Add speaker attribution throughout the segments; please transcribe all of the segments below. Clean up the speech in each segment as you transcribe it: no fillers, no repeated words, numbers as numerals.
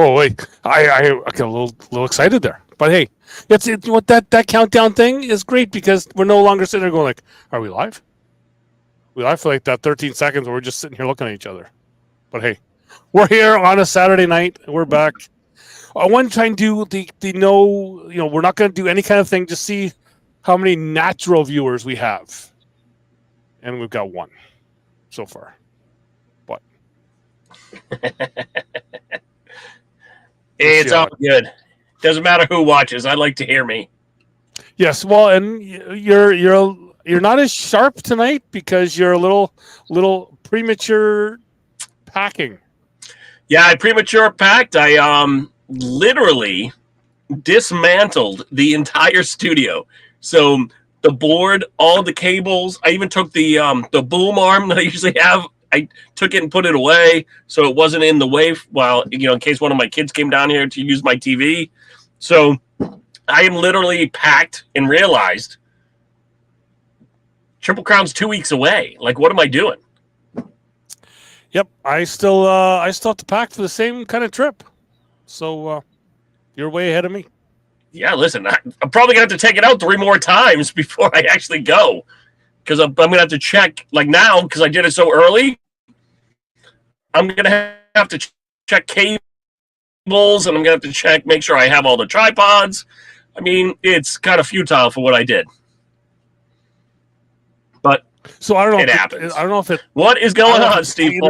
Speaker 1: Oh wait, I get a little excited there. But hey, what that countdown thing is great because we're no longer sitting there going like, "Are we live?" We live for like that 13 seconds where we're just sitting here looking at each other. But hey, we're here on a Saturday night. We're back. I want to try and do the no, we're not going to do any kind of thing. Just see how many natural viewers we have, and we've got one so far. But
Speaker 2: it's all good. Doesn't matter who watches. I like to hear me.
Speaker 1: Yes, well, and you're not as sharp tonight because you're a little premature packing.
Speaker 2: Yeah, I premature packed. I literally dismantled the entire studio. So the board, all the cables. I even took the boom arm that I usually have. I took it and put it away so it wasn't in the way while, in case one of my kids came down here to use my TV. So I am literally packed and realized Triple Crown's 2 weeks away. Like, what am I doing?
Speaker 1: Yep, I still have to pack for the same kind of trip. So you're way ahead of me.
Speaker 2: Yeah, listen, I'm probably going to have to take it out 3 more times before I actually go. Because I'm going to have to check, like now, because I did it so early, I'm going to have to check cables, and I'm going to have to make sure I have all the tripods. I mean, it's kind of futile for what I did. But
Speaker 1: so I don't know.
Speaker 2: It happens.
Speaker 1: I don't know if it.
Speaker 2: What is going on, Steve?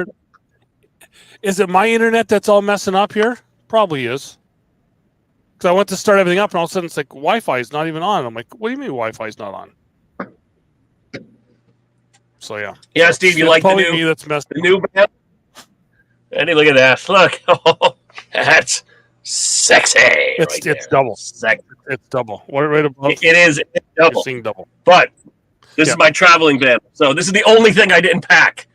Speaker 1: Is it my internet that's all messing up here? Probably is. Because I went to start everything up, and all of a sudden it's like Wi-Fi is not even on. I'm like, what do you mean Wi-Fi is not on? So yeah.
Speaker 2: Yeah, Steve, you like the new?
Speaker 1: Me that's messed
Speaker 2: the new band? Eddie, look at that! Look, that's sexy.
Speaker 1: It's double.
Speaker 2: Sexy.
Speaker 1: It's double. What right above?
Speaker 2: It is double.
Speaker 1: You're seeing double.
Speaker 2: But this is my traveling van, so this is the only thing I didn't pack.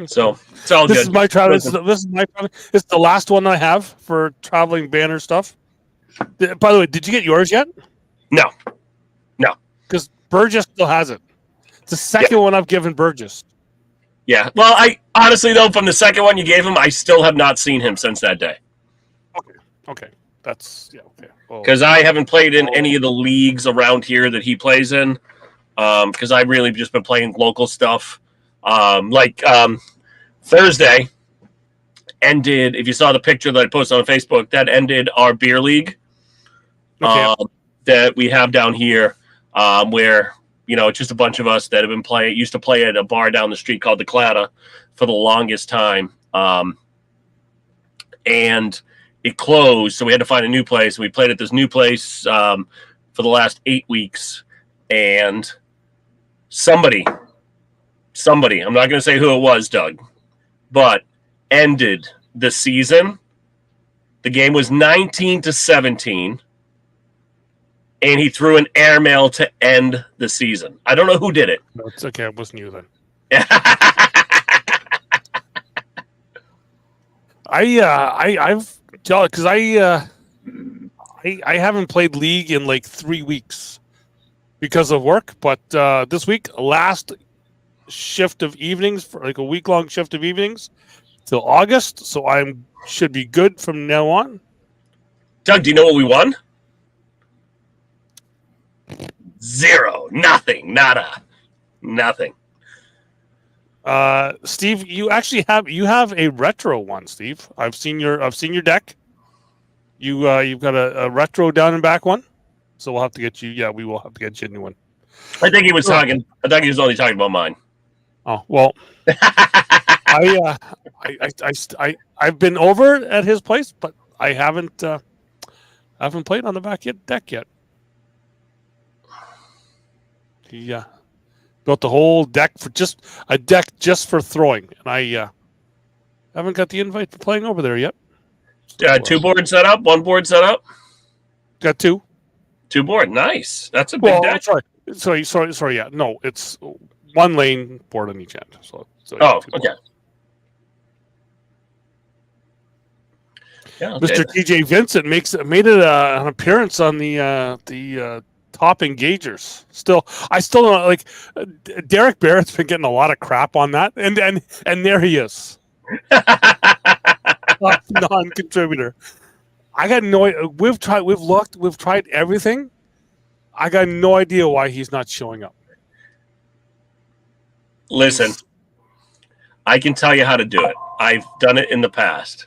Speaker 2: So it's all good.
Speaker 1: This is my travel. This is my travel. It's the last one I have for traveling banner stuff. By the way, did you get yours yet?
Speaker 2: No.
Speaker 1: Because Burgess still has it. It's the second one I've given Burgess.
Speaker 2: Yeah. Well, I honestly though, from the second one you gave him, I still have not seen him since that day.
Speaker 1: Okay. That's okay.
Speaker 2: Because I haven't played in any of the leagues around here that he plays in. Because I've really just been playing local stuff. Thursday ended, if you saw the picture that I posted on Facebook, that ended our beer league that we have down here, where, it's just a bunch of us that have been used to play at a bar down the street called the Clatta for the longest time. And it closed, so we had to find a new place. We played at this new place for the last 8 weeks, and somebody, I'm not going to say who it was, Doug, but ended the season. The game was 19-17, and he threw an airmail to end the season. I don't know who did it.
Speaker 1: No, it's okay. It wasn't you then. I've because I haven't played League in like 3 weeks because of work, but this week, last shift of evenings for like a week-long shift of evenings till August, so I should be good from now on.
Speaker 2: Doug, do you know what we won? 0, nothing, nada, nothing.
Speaker 1: Steve, you actually have a retro one, Steve. I've seen your deck. You've got a retro down and back one, so we'll have to get you. Yeah, we will have to get you a new one.
Speaker 2: I think he was talking. I think he was only talking about mine.
Speaker 1: Oh well, I've been over at his place, but I haven't played on the deck yet. He built the whole deck for just for throwing, and I haven't got the invite for playing over there yet. So,
Speaker 2: 2 board set up, 1 board set up.
Speaker 1: Got 2.
Speaker 2: 2 board, nice. That's a big deck.
Speaker 1: Sorry. Yeah, no, it's 1 lane board on each end. So
Speaker 2: okay. Yeah, okay.
Speaker 1: Mr. TJ Vincent made it an appearance on the top engagers. I still don't like Derek Barrett's been getting a lot of crap on that, and there he is. Non-contributor. I got no. We've tried. We've looked. We've tried everything. I got no idea why he's not showing up.
Speaker 2: Listen, I can tell you how to do it. I've done it in the past.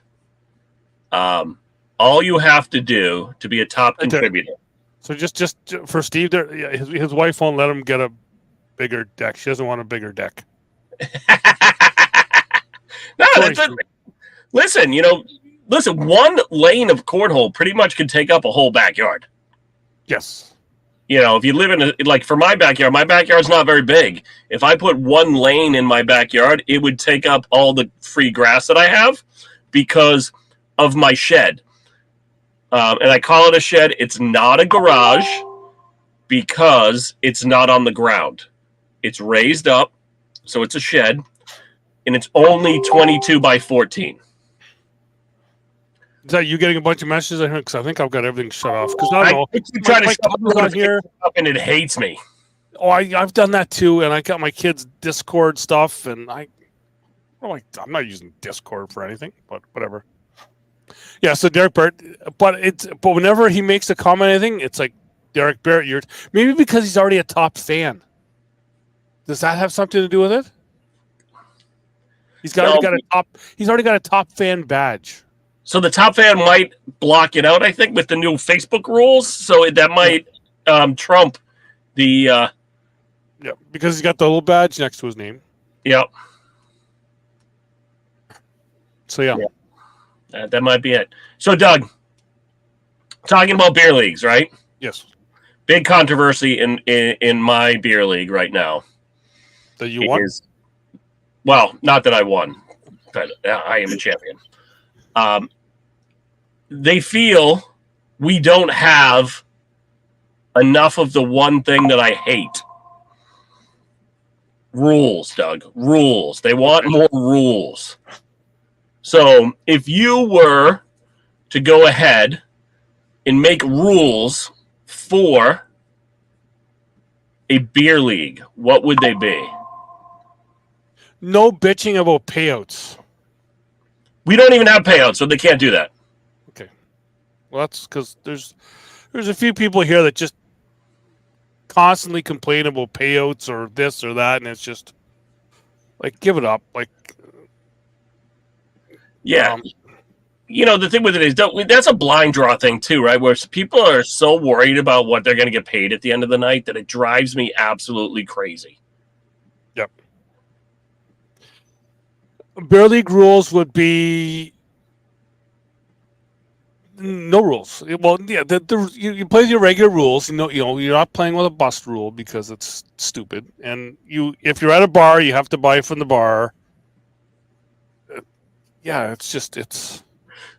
Speaker 2: All you have to do to be a top contributor.
Speaker 1: So just for Steve, there, his wife won't let him get a bigger deck. She doesn't want a bigger deck.
Speaker 2: No, listen. One lane of cornhole pretty much can take up a whole backyard.
Speaker 1: Yes.
Speaker 2: If you live in for my backyard's not very big. If I put one lane in my backyard, it would take up all the free grass that I have because of my shed. And I call it a shed. It's not a garage because it's not on the ground. It's raised up, so it's a shed, and it's only 22 by 14.
Speaker 1: Is that you getting a bunch of messages on here? Because I think I've got everything shut off. Because I don't know.
Speaker 2: Try to shut on here, and it hates me.
Speaker 1: Oh, I've done that too, and I got my kids' Discord stuff, and I'm not using Discord for anything, but whatever. Yeah, so Derek Barrett, but whenever he makes a comment, or anything, it's like Derek Barrett. Maybe because he's already a top fan. Does that have something to do with it? He's already got a top fan badge.
Speaker 2: So the top fan might block it out, I think, with the new Facebook rules. So that might trump the.
Speaker 1: Yeah, because he's got the little badge next to his name.
Speaker 2: Yep.
Speaker 1: So yeah.
Speaker 2: That might be it. So Doug, talking about beer leagues, right?
Speaker 1: Yes.
Speaker 2: Big controversy in my beer league right now.
Speaker 1: That you won?
Speaker 2: Well, not that I won, but I am a champion. They feel we don't have enough of the one thing that I hate. Rules, Doug. Rules. They want more rules. So if you were to go ahead and make rules for a beer league, what would they be?
Speaker 1: No bitching about payouts.
Speaker 2: We don't even have payouts, so they can't do that.
Speaker 1: Okay. Well, that's because there's a few people here that just constantly complain about payouts or this or that, and it's just like, give it up. Like,
Speaker 2: yeah. The thing with it is that's a blind draw thing too, right? Where people are so worried about what they're going to get paid at the end of the night that it drives me absolutely crazy.
Speaker 1: Yep. Beer league rules would be no rules. Well, yeah, you play your regular rules. You're not playing with a bust rule because it's stupid. And if you're at a bar, you have to buy from the bar. Yeah, it's.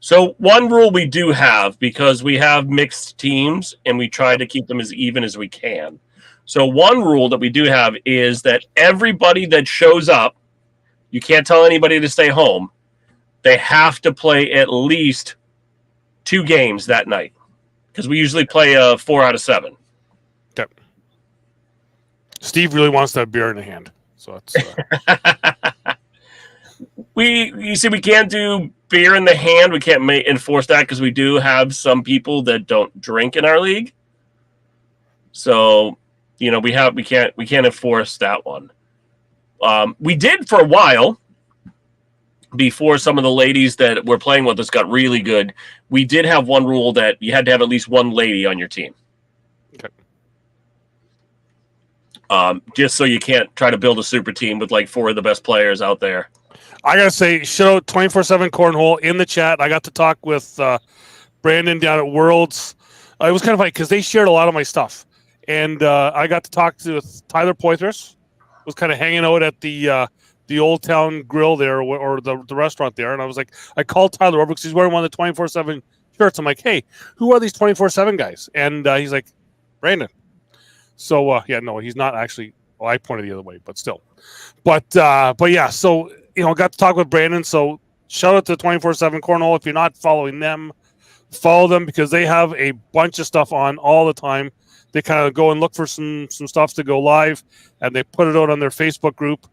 Speaker 2: So one rule we do have, because we have mixed teams and we try to keep them as even as we can. So one rule that we do have is that everybody that shows up, you can't tell anybody to stay home. They have to play at least 2 games that night, because we usually play 4 out of 7.
Speaker 1: Okay. Steve really wants that beer in the hand, so it's.
Speaker 2: We can't do beer in the hand. We can't enforce that because we do have some people that don't drink in our league. So, we can't enforce that one. We did for a while before some of the ladies that were playing with us got really good. We did have one rule that you had to have at least one lady on your team.
Speaker 1: Okay.
Speaker 2: Just so you can't try to build a super team with like 4 of the best players out there.
Speaker 1: I gotta say, shout out 24/7 Cornhole in the chat. I got to talk with Brandon down at Worlds. It was kind of funny because they shared a lot of my stuff, and I got to talk to Tyler Poitras. Was kind of hanging out at the Old Town Grill there, or the restaurant there, and I called Tyler over because he's wearing one of the 24/7 shirts. I'm like, hey, who are these 24/7 guys? And he's like, Brandon. So no, he's not actually. Well, I pointed the other way, but still. But yeah, so. Got to talk with Brandon. So shout out to 24/7 Cornhole. If you're not following them, follow them because they have a bunch of stuff on all the time. They kind of go and look for some stuff to go live, and they put it out on their Facebook group.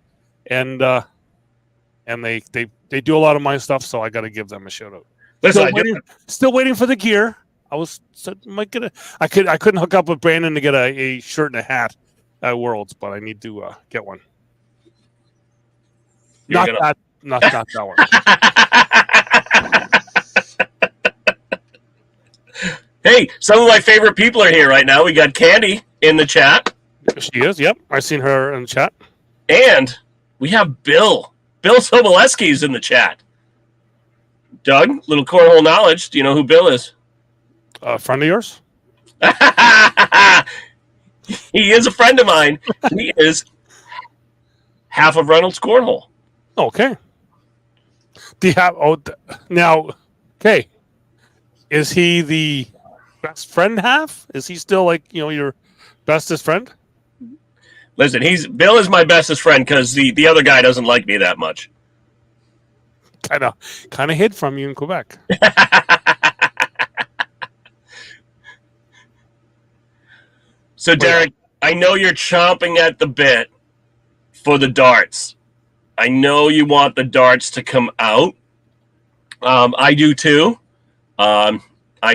Speaker 1: And and they do a lot of my stuff, so I got to give them a shout out.
Speaker 2: Listen,
Speaker 1: Still waiting for the gear. I couldn't hook up with Brandon to get a shirt and a hat at Worlds, but I need to get one. Not that one.
Speaker 2: Hey, some of my favorite people are here right now. We got Candy in the chat.
Speaker 1: She is. Yep, I've seen her in the chat.
Speaker 2: And we have Bill. Bill Soboleski's in the chat. Doug, little cornhole knowledge. Do you know who Bill is?
Speaker 1: A friend of yours?
Speaker 2: He is a friend of mine. He is half of Reynolds Cornhole.
Speaker 1: Okay. Now, okay. Is he the best friend half? Is he still like, your bestest friend?
Speaker 2: Listen, Bill is my bestest friend because the other guy doesn't like me that much.
Speaker 1: Kind of hid from you in Quebec.
Speaker 2: So, Derek, I know you're chomping at the bit for the darts. I know you want the darts to come out. I do too. I'm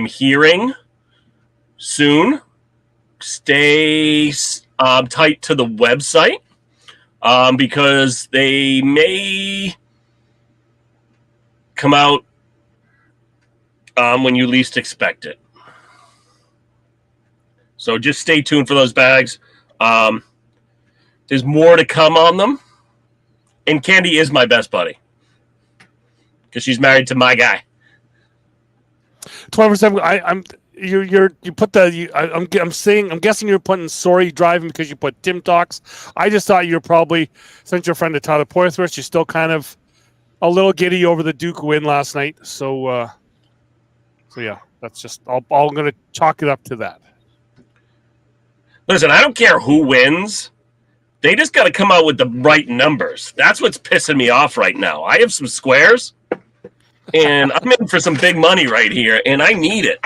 Speaker 2: hearing soon. Stay tight to the website because they may come out when you least expect it. So just stay tuned for those bags. There's more to come on them. And Candy is my best buddy because she's married to my guy.
Speaker 1: 24/7. I'm guessing you're putting sorry driving because you put Tim Talks. I just thought you're probably, since you're a friend of Tyler Poythress, you're still kind of a little giddy over the Duke win last night. So yeah, that's just I'm going to chalk it up to that.
Speaker 2: Listen, I don't care who wins. They just got to come out with the right numbers. That's what's pissing me off right now. I have some squares, and I'm in for some big money right here, and I need it.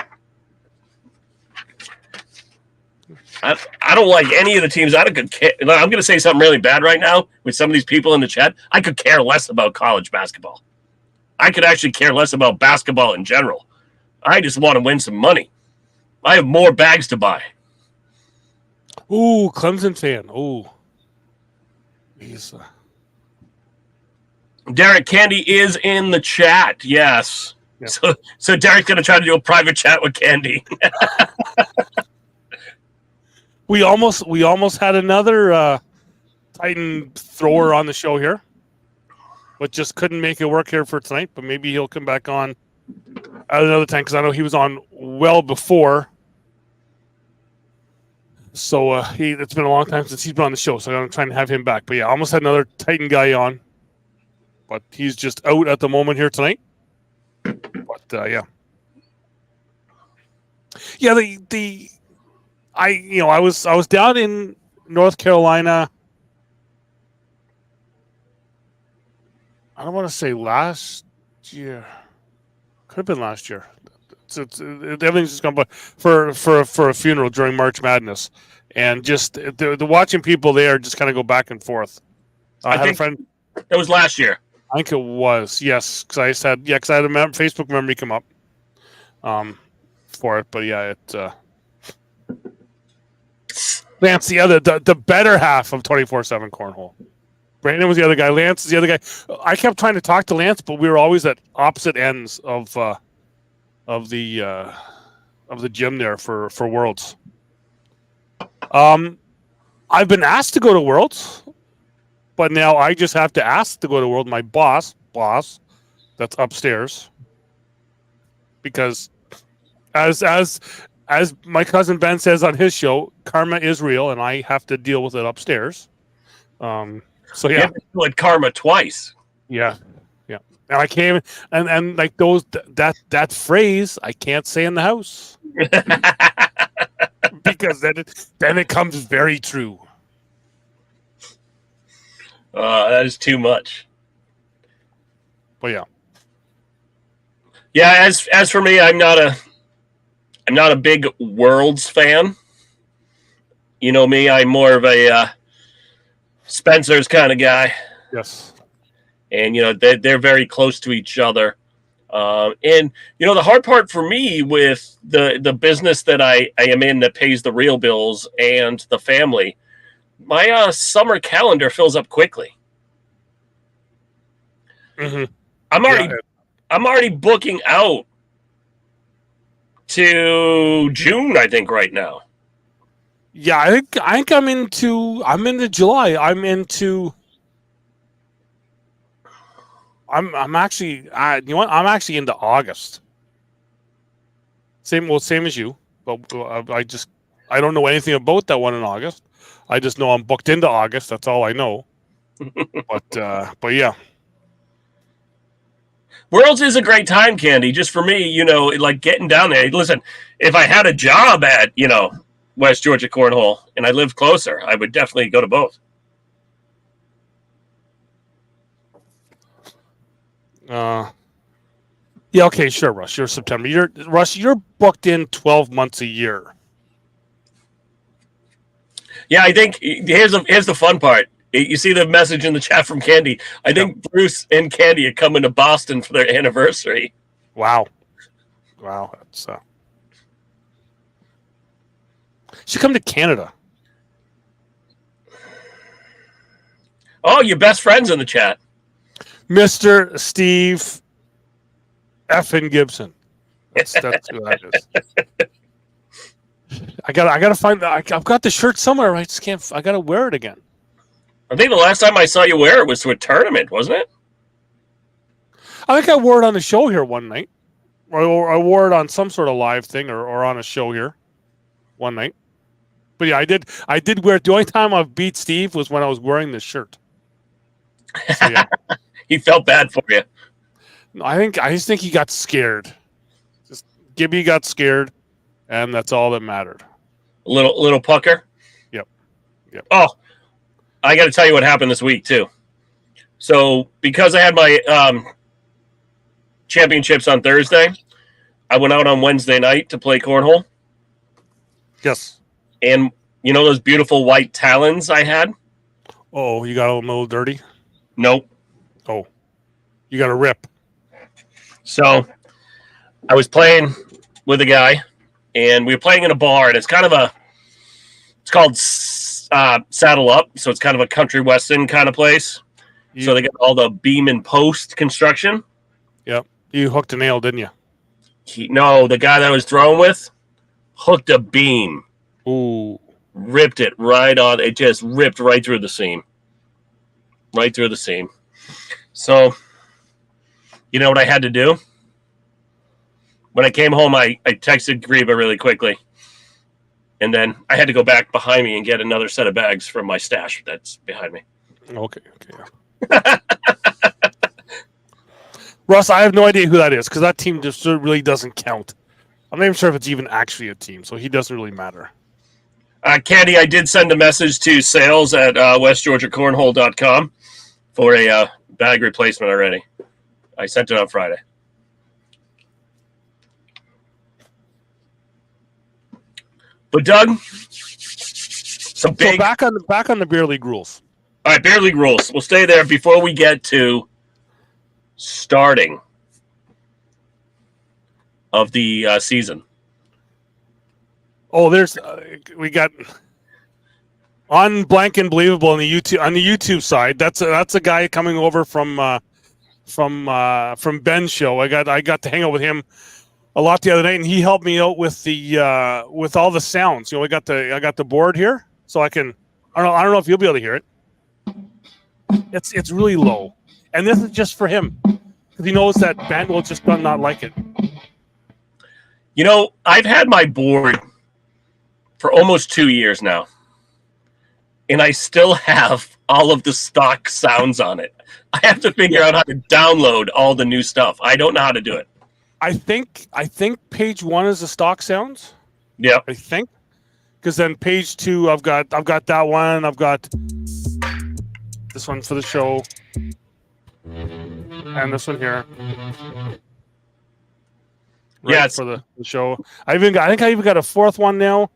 Speaker 2: I don't like any of the teams. I'm going to say something really bad right now with some of these people in the chat. I could care less about college basketball. I could actually care less about basketball in general. I just want to win some money. I have more bags to buy.
Speaker 1: Ooh, Clemson fan. Ooh. He's,
Speaker 2: Derek, Candy is in the chat. Yes. Yeah. So Derek's going to try to do a private chat with Candy.
Speaker 1: We almost had another Titan thrower on the show here, but just couldn't make it work here for tonight. But maybe he'll come back on at another time because I know he was on well before. So it's been a long time since he's been on the show, so I'm trying to have him back. But yeah, almost had another Titan guy on, but he's just out at the moment here tonight. But yeah. I was down in North Carolina. I don't want to say last year. Could have been last year. Everything's just gone by for a funeral during March Madness, and just the watching people there just kind of go back and forth. I had a friend.
Speaker 2: It was last year.
Speaker 1: I think it was, yes, because I had a Facebook memory come up for it, but yeah, Lance, the better half of 24/7 Cornhole. Brandon was the other guy. Lance is the other guy. I kept trying to talk to Lance, but we were always at opposite ends of the gym there for Worlds. I've been asked to go to Worlds, but now I just have to ask to go to World. My boss, that's upstairs, because as my cousin Ben says on his show, karma is real, and I have to deal with it upstairs. So yeah,
Speaker 2: like karma twice.
Speaker 1: Yeah. And I came and like that phrase I can't say in the house because then it comes very true.
Speaker 2: That is too much.
Speaker 1: But
Speaker 2: yeah. As for me, I'm not a big Worlds fan. You know me, I'm more of a Spencer's kind of guy.
Speaker 1: Yes.
Speaker 2: and they're very close to each other. And the hard part for me with the business that I am in that pays the real bills and the family, my summer calendar fills up quickly.
Speaker 1: Mm-hmm.
Speaker 2: I'm already booking out to June, I think, right now.
Speaker 1: Yeah, I think I'm into July. I'm actually you know what? I'm actually into August. Same as you, but I don't know anything about that one in August. I just know I'm booked into August. That's all I know. but yeah.
Speaker 2: Worlds is a great time, Candy. Just for me, like getting down there. Listen, if I had a job at, West Georgia Cornhole and I lived closer, I would definitely go to both.
Speaker 1: Yeah, okay, sure, Russ. You're September. You're booked in 12 months a year.
Speaker 2: Yeah, I think here's the fun part. You see the message in the chat from Candy. I think Bruce and Candy are coming to Boston for their anniversary.
Speaker 1: Wow, that's should come to Canada.
Speaker 2: Oh, your best friend's in the chat.
Speaker 1: Mr. Steve Effin Gibson. That's who that is. I gotta find. I've got the shirt somewhere. I just can't. I gotta wear it again.
Speaker 2: I think the last time I saw you wear it was to a tournament, wasn't it?
Speaker 1: I think I wore it on the show here one night, or I wore it on some sort of live thing, or on a show here one night. But yeah, I did wear it. The only time I've beat Steve was when I was wearing this shirt. So, yeah.
Speaker 2: He felt bad for you.
Speaker 1: I just think he got scared. Gibby got scared, and that's all that mattered.
Speaker 2: A little pucker.
Speaker 1: Yep.
Speaker 2: Oh, I got to tell you what happened this week too. So because I had my championships on Thursday, I went out on Wednesday night to play cornhole.
Speaker 1: Yes.
Speaker 2: And those beautiful white talons I had?
Speaker 1: Oh, you got a little dirty?
Speaker 2: Nope.
Speaker 1: Oh, you got a rip.
Speaker 2: So I was playing with a guy, and we were playing in a bar, and it's called Saddle Up. So it's kind of a country western kind of place. So they got all the beam and post construction.
Speaker 1: Yep. You hooked a nail, didn't you?
Speaker 2: No, the guy that I was throwing with hooked a beam.
Speaker 1: Ooh.
Speaker 2: Ripped it right on. It just ripped right through the seam. Right through the seam. So, you know what I had to do? When I came home, I texted Greba really quickly. And then I had to go back behind me and get another set of bags from my stash that's behind me.
Speaker 1: Okay. Russ, I have no idea who that is because that team just really doesn't count. I'm not even sure if it's even actually a team, so he doesn't really matter.
Speaker 2: Candy, I did send a message to sales at westgeorgiacornhole.com for a bag replacement already. I sent it on Friday. But Doug,
Speaker 1: So back on the beer league rules.
Speaker 2: All right, beer league rules. We'll stay there before we get to starting of the season.
Speaker 1: Oh, we got on Blank and Believable on the YouTube side. That's a guy coming over from Ben's show. I got to hang out with him a lot the other night, and he helped me out with the with all the sounds. I got the board here, so I don't know if you'll be able to hear it. It's really low, and this is just for him because he knows that Ben will just not like it.
Speaker 2: I've had my board for almost 2 years now, and I still have all of the stock sounds on it. I have to figure out how to download all the new stuff. I don't know how to do it.
Speaker 1: I think page 1 is the stock sounds.
Speaker 2: Yeah,
Speaker 1: I think because then page 2, I've got that one. I've got this one for the show, and this one here. Right,
Speaker 2: yeah,
Speaker 1: for the show. I think I even got a fourth one now.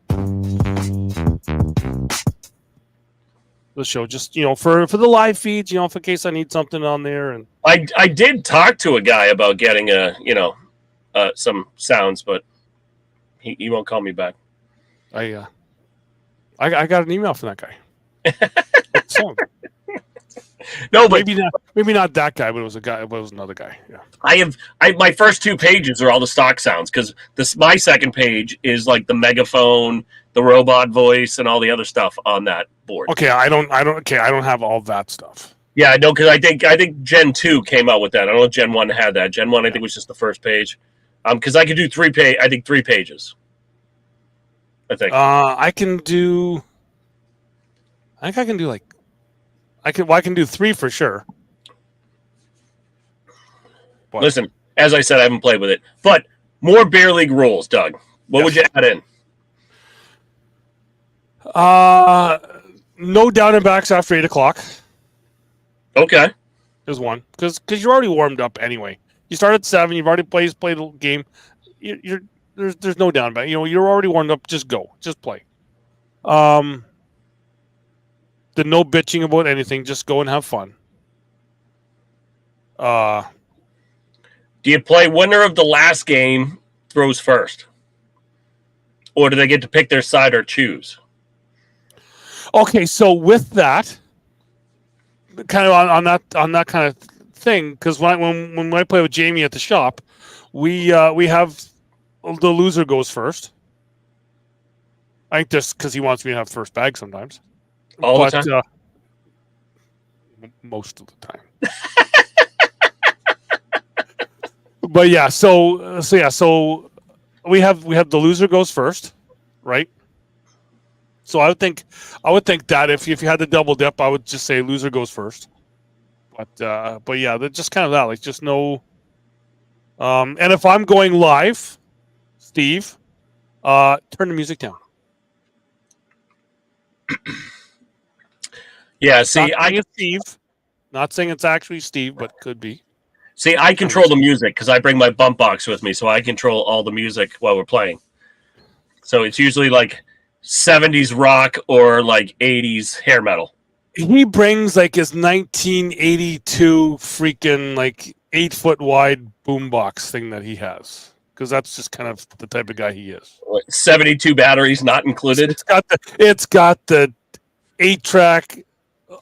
Speaker 1: the show. Just for the live feeds, in case I need something on there. And
Speaker 2: I did talk to a guy about getting some sounds, but he won't call me back.
Speaker 1: I got an email from that guy. So,
Speaker 2: no, but
Speaker 1: maybe not that guy, but it was a guy. But it was another guy. Yeah.
Speaker 2: My first 2 pages are all the stock sounds because my second page is like the megaphone, the robot voice, and all the other stuff on that board.
Speaker 1: Okay, I don't have all that stuff.
Speaker 2: Yeah, I know because I think Gen 2 came out with that. I don't know if Gen 1 had that. Gen 1 I think was just the first page. Because I could do 3 pages. I think.
Speaker 1: I can do like I can do 3 for sure. But,
Speaker 2: listen, as I said, I haven't played with it. But more beer league rules, Doug. What would you add in?
Speaker 1: No down and backs after 8 o'clock.
Speaker 2: Okay.
Speaker 1: There's one because you're already warmed up anyway. You start at 7. You've already played the game. There's no down back. You're already warmed up. Just go. Just play. The no bitching about anything. Just go and have fun.
Speaker 2: Do you play winner of the last game throws first, or do they get to pick their side or choose?
Speaker 1: Okay, so with that, kind of on that kind of thing, because when I play with Jamie at the shop, we have the loser goes first. I think just because he wants me to have first bag sometimes.
Speaker 2: All the time?
Speaker 1: Most of the time. But yeah, so we have the loser goes first, right? So I would think that if you had the double dip, I would just say loser goes first. But yeah, they're just kind of that, like just no. And if I'm going live, Steve, turn the music down.
Speaker 2: Yeah, see,
Speaker 1: not saying it's actually Steve, but could be.
Speaker 2: See, I control the music because I bring my bump box with me, so I control all the music while we're playing. So it's usually like 70s rock or like 80s hair metal.
Speaker 1: He brings like his 1982 freaking like 8-foot wide boombox thing that he has, because that's just kind of the type of guy he is.
Speaker 2: 72 batteries not included.
Speaker 1: It's got the 8-track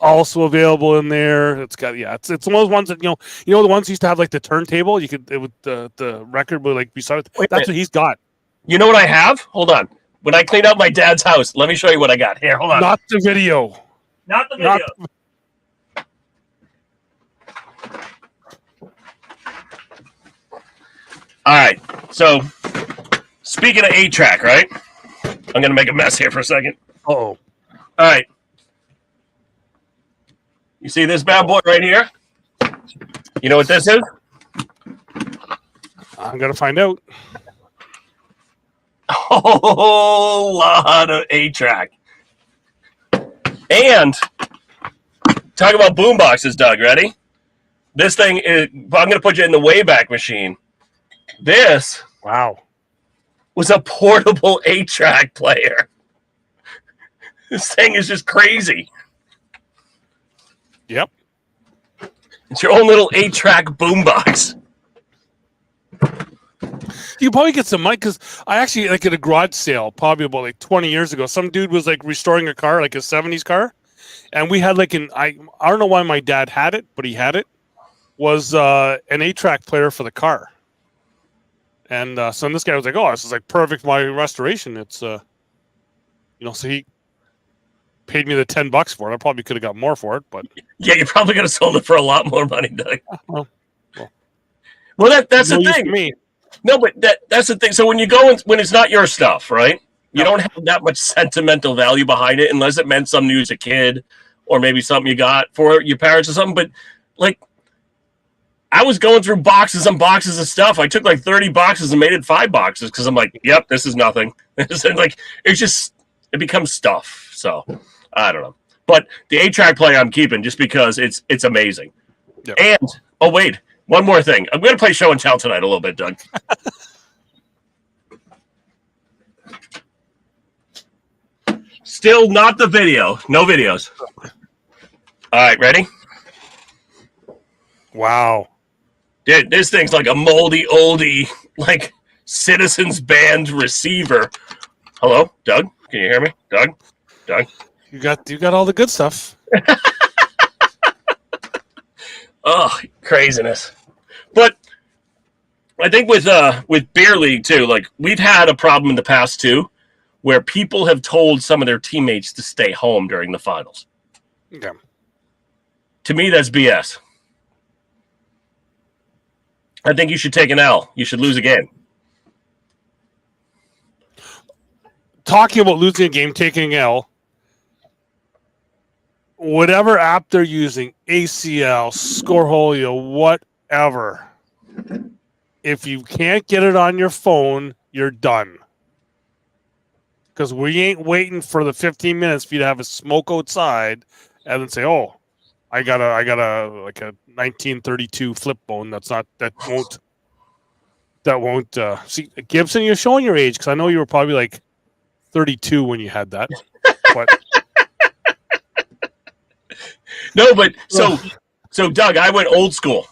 Speaker 1: also available in there. It's one of those ones that the ones used to have like the turntable. You could with the record would like beside it. That's what he's got.
Speaker 2: You know what I have? Hold on. When I cleaned out my dad's house, let me show you what I got. Here, hold on.
Speaker 1: Not the video.
Speaker 2: Not the video. All right. So, speaking of 8-track, right? I'm going to make a mess here for a second.
Speaker 1: Oh.
Speaker 2: All right. You see this bad boy right here? You know what this is?
Speaker 1: I'm going to find out.
Speaker 2: A whole lot of 8-track. And talk about boom boxes, Doug. Ready? This thing is. I'm going to put you in the Wayback Machine. This was a portable 8-track player. This thing is just crazy.
Speaker 1: Yep.
Speaker 2: It's your own little 8-track boombox.
Speaker 1: You probably get some money, because I actually, like at a garage sale probably about like 20 years ago, some dude was like restoring a car, like a 70s car, and we had like I don't know why my dad had it, but he had it, was an 8-track player for the car. And so this guy was like, oh, this is like perfect for my restoration. It's so he paid me the $10 for it. I probably could have got more for it, but
Speaker 2: yeah, you probably could have sold it for a lot more money, Doug. Well, that's the thing.
Speaker 1: Me.
Speaker 2: No, but that's the thing. So when you go when it's not your stuff, right? You don't have that much sentimental value behind it, unless it meant something to you as a kid, or maybe something you got for your parents or something. But like, I was going through boxes and boxes of stuff. I took like 30 boxes and made it 5 boxes because I'm like, yep, this is nothing. Like, it becomes stuff. So I don't know. But the 8-track player I'm keeping just because it's amazing. Yep. And oh wait, one more thing. I'm going to play show and tell tonight a little bit, Doug. Still not the video. No videos. All right, ready?
Speaker 1: Wow.
Speaker 2: Dude, this thing's like a moldy oldie, like Citizens Band receiver. Hello, Doug? Can you hear me? Doug?
Speaker 1: You got all the good stuff.
Speaker 2: Oh, craziness. But I think with beer league too, like we've had a problem in the past too, where people have told some of their teammates to stay home during the finals.
Speaker 1: Okay.
Speaker 2: To me, that's BS. I think you should take an L. You should lose a game.
Speaker 1: Talking about losing a game, taking an L. Whatever app they're using, ACL, Scoreholio, whatever. If you can't get it on your phone, you're done. Because we ain't waiting for the 15 minutes for you to have a smoke outside and then say, "Oh, I got a like a 1932 flip phone." That won't. See, Gibson, you're showing your age because I know you were probably like 32 when you had that. But
Speaker 2: no, but so Doug, I went old school.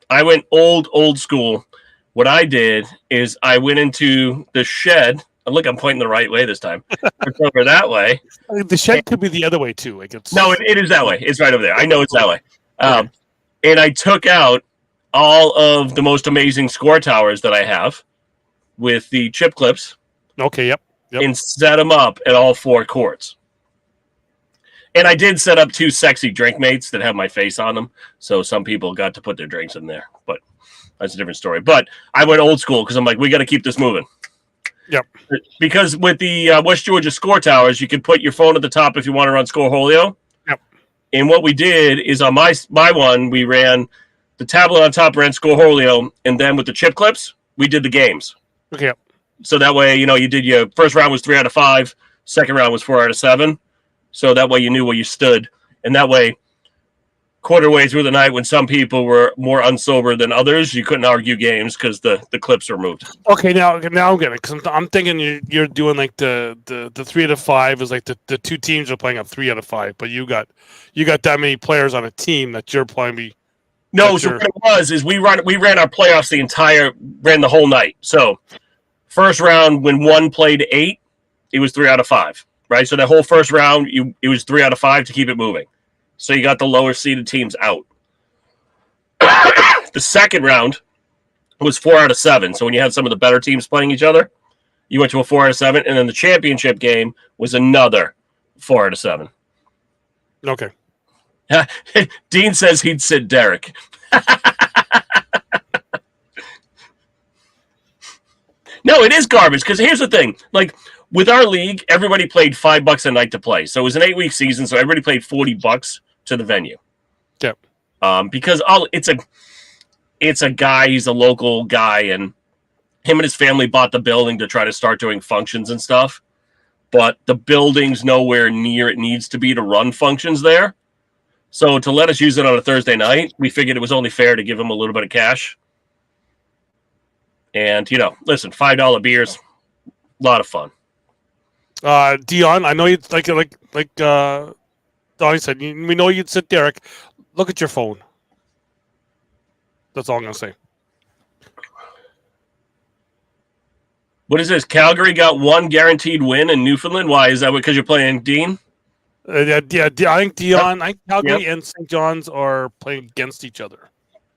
Speaker 2: I went old school. What I did is I went into the shed. Look, I'm pointing the right way this time. It's over that way.
Speaker 1: The shed could be the other way too. Like
Speaker 2: No, it is that way. It's right over there. I know it's that way. And I took out all of the most amazing score towers that I have with the chip clips.
Speaker 1: Okay, yep.
Speaker 2: And set them up at all 4 courts. And I did set up 2 sexy drink mates that have my face on them. So some people got to put their drinks in there. But that's a different story. But I went old school because I'm like, we got to keep this moving.
Speaker 1: Yep.
Speaker 2: Because with the West Georgia score towers, you can put your phone at the top if you want to run Scoreholio.
Speaker 1: Yep.
Speaker 2: And what we did is on my one, we ran the tablet on top, ran Scoreholio, and then with the chip clips, we did the games.
Speaker 1: Okay. Yep.
Speaker 2: So that way, you did your first round was 3 out of 5, second round was 4 out of 7. So that way you knew where you stood. And that way, quarter way through the night, when some people were more unsober than others, you couldn't argue games because the clips were moved.
Speaker 1: Okay, now I'm getting it because I'm thinking you're doing like the 3 out of 5 is like the 2 teams are playing a 3 out of 5, but you got that many players on a team that you're playing.
Speaker 2: No, so what it was is we ran our playoffs ran the whole night. So first round, when one played 8, it was 3 out of 5, right? So that whole first round, it was 3 out of 5 to keep it moving. So you got the lower seeded teams out. The second round was 4 out of 7. So when you had some of the better teams playing each other, you went to a 4 out of 7. And then the championship game was another 4 out of 7.
Speaker 1: Okay.
Speaker 2: Dean says he'd sit Derek. No, it is garbage because here's the thing. Like with our league, everybody played $5 a night to play. So it was an 8-week season. So everybody paid $40 to the venue.
Speaker 1: Yep.
Speaker 2: Because it's a guy, he's a local guy, and him and his family bought the building to try to start doing functions and stuff. But the building's nowhere near it needs to be to run functions there. So to let us use it on a Thursday night, we figured it was only fair to give him a little bit of cash. And, listen, $5 beers, a lot of fun.
Speaker 1: Dion, I know you'd like Donnie said, we know you'd sit Derek. Look at your phone. That's all I'm going to say.
Speaker 2: What is this? Calgary got 1 guaranteed win in Newfoundland. Why? Is that because you're playing Dean?
Speaker 1: Yeah, I think Dion, I think Calgary and St. John's are playing against each other,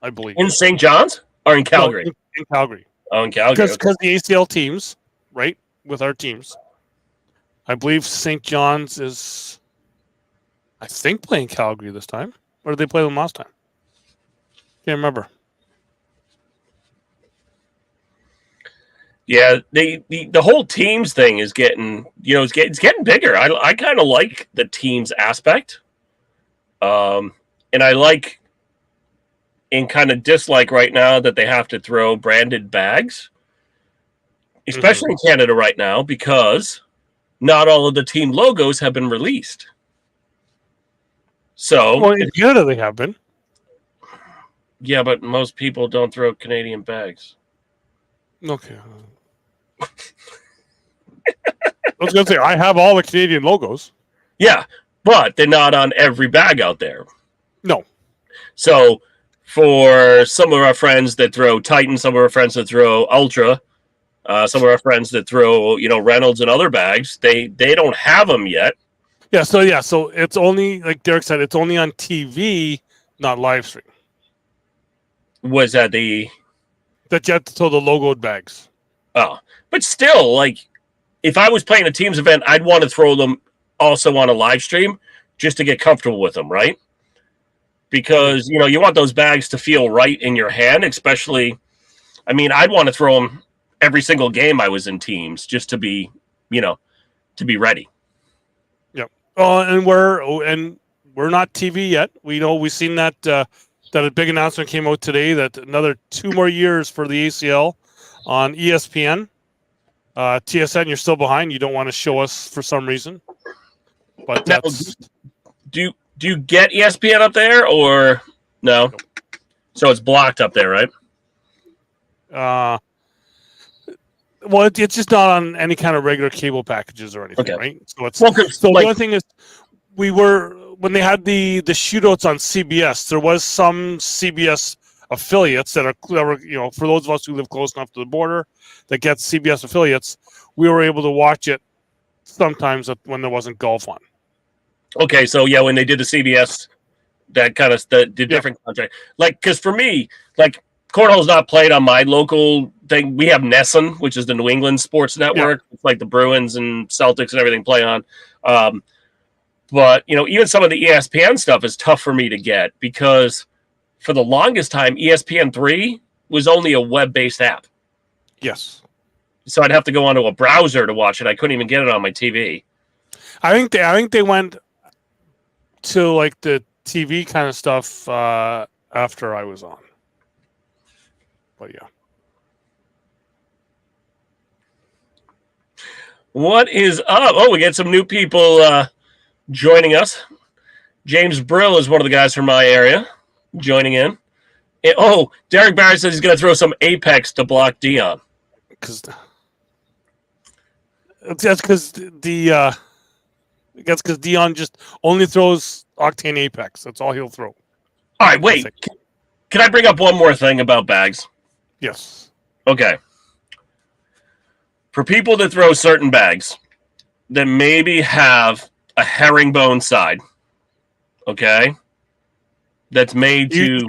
Speaker 1: I believe.
Speaker 2: In St. John's or in Calgary?
Speaker 1: No, in Calgary.
Speaker 2: Oh, in Calgary.
Speaker 1: Because the ACL teams, right, with our teams, I believe St. John's is, I think, playing Calgary this time. Or did they play them last time? Can't remember.
Speaker 2: Yeah, the whole teams thing is getting, it's getting bigger. I kind of like the teams aspect, and I like and kind of dislike right now that they have to throw branded bags, especially in Canada right now because not all of the team logos have been released. So
Speaker 1: in Canada they have been.
Speaker 2: Yeah, but most people don't throw Canadian bags.
Speaker 1: Okay. I was going to say, I have all the Canadian logos.
Speaker 2: Yeah, but they're not on every bag out there.
Speaker 1: No.
Speaker 2: So for some of our friends that throw Titan, some of our friends that throw Ultra, some of our friends that throw, Reynolds and other bags, they don't have them yet.
Speaker 1: Yeah. So it's only, like Derek said, it's only on TV, not live stream.
Speaker 2: Was that
Speaker 1: that you have to throw the logoed bags?
Speaker 2: Oh, but still, like, if I was playing a teams event, I'd want to throw them also on a live stream just to get comfortable with them, right? Because, you want those bags to feel right in your hand, especially, I'd want to throw them every single game I was in teams just to be, to be ready.
Speaker 1: Yep. And we're not TV yet. We've seen that that a big announcement came out today that another 2 more years for the ACL on ESPN. TSN, you're still behind. You don't want to show us for some reason. But that's...
Speaker 2: Do you get ESPN up there or no? So it's blocked up there, right?
Speaker 1: Well, it's just not on any kind of regular cable packages or anything,
Speaker 2: okay.
Speaker 1: Right? So it's the other thing is when they had the shootouts on CBS, there was some CBS affiliates that were, for those of us who live close enough to the border that get CBS affiliates, we were able to watch it sometimes when there wasn't golf on.
Speaker 2: Okay, so yeah, when they did the CBS, that kind of the different contract, like, because for me, like, cornhole's not played on my local thing. We have NESN, which is the New England Sports Network. Yeah. It's like the Bruins and Celtics and everything play on. But even some of the ESPN stuff is tough for me to get because for the longest time, ESPN3 was only a web-based app.
Speaker 1: Yes.
Speaker 2: So I'd have to go onto a browser to watch it. I couldn't even get it on my TV.
Speaker 1: I think they went to like the TV kind of stuff after I was on. But yeah.
Speaker 2: What is up? Oh, we get some new people joining us. James Brill is one of the guys from my area joining in. And, Derek Barrett says he's going to throw some Apex to block Dion.
Speaker 1: That's because Dion just only throws Octane Apex. That's all he'll throw.
Speaker 2: All right, wait. Can I bring up one more thing about bags?
Speaker 1: Yes.
Speaker 2: Okay. For people that throw certain bags that maybe have a herringbone side, okay, that's made to...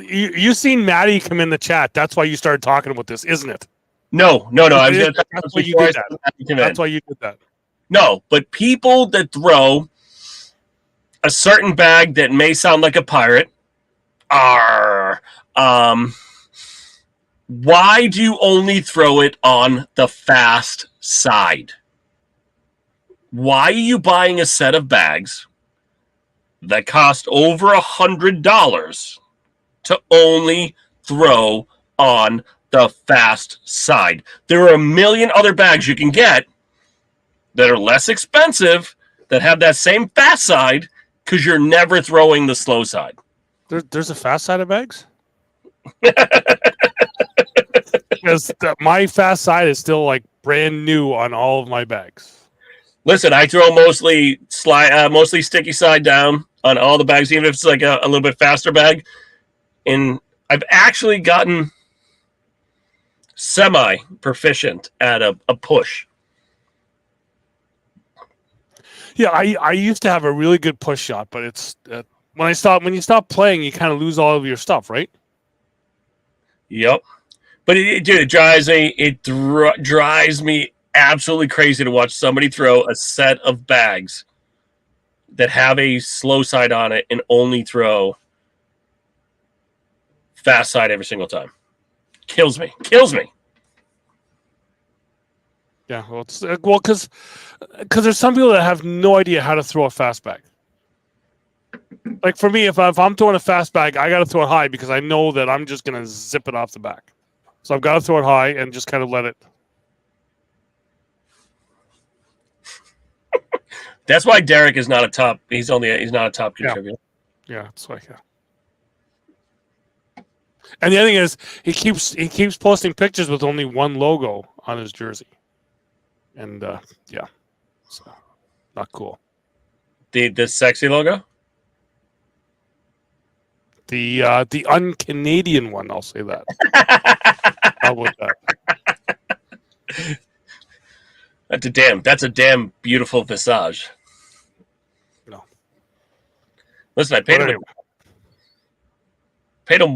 Speaker 1: You seen Maddie come in the chat. That's why you started talking about this, isn't it?
Speaker 2: No.
Speaker 1: That's why you did that. That's why you did that.
Speaker 2: No, but people that throw a certain bag that may sound like a pirate why do you only throw it on the fast side? Why are you buying a set of bags that cost over $100 to only throw on the fast side? There are a million other bags you can get that are less expensive that have that same fast side because you're never throwing the slow side.
Speaker 1: There's a fast side of bags? Because my fast side is still like brand new on all of my bags.
Speaker 2: Listen, I throw mostly sticky side down on all the bags, even if it's like a little bit faster bag. And I've actually gotten semi-proficient at a push.
Speaker 1: Yeah, I used to have a really good push shot, but it's when you stop playing, you kind of lose all of your stuff, right?
Speaker 2: Yep. But it drives me. It drives me absolutely crazy to watch somebody throw a set of bags that have a slow side on it and only throw fast side every single time. Kills me.
Speaker 1: Yeah, well, because there's some people that have no idea how to throw a fast bag. Like for me, if I'm throwing a fast bag, I got to throw it high because I know that I'm just going to zip it off the back. So I've got to throw it high and just kind of let it.
Speaker 2: That's why Derek is not a top. He's not a top contributor.
Speaker 1: Yeah, it's like And the other thing is, he keeps posting pictures with only one logo on his jersey, and so not cool.
Speaker 2: The sexy logo.
Speaker 1: The un-Canadian one, I'll say that. How about that?
Speaker 2: That's a damn beautiful visage.
Speaker 1: No.
Speaker 2: Listen, I paid
Speaker 1: But
Speaker 2: him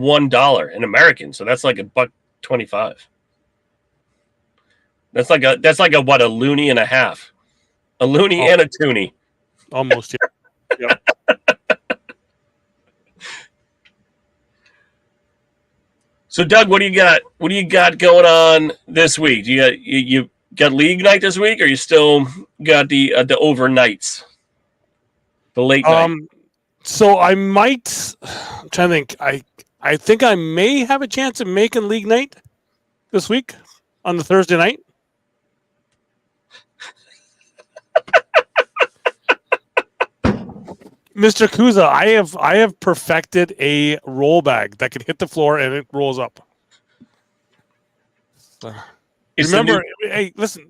Speaker 2: $1 in American, so that's like $1.25. That's like a what, a loony and a half. A loony and a toonie.
Speaker 1: Almost, yeah. Yep.
Speaker 2: So, Doug, what do you got? What do you got going on this week? You got league night this week, or you still got the overnights, the late night?
Speaker 1: So I might. I'm trying to think. I think I may have a chance of making league night this week on the Thursday night. Mr. Kuza, I have perfected a roll bag that can hit the floor and it rolls up. Remember, hey, listen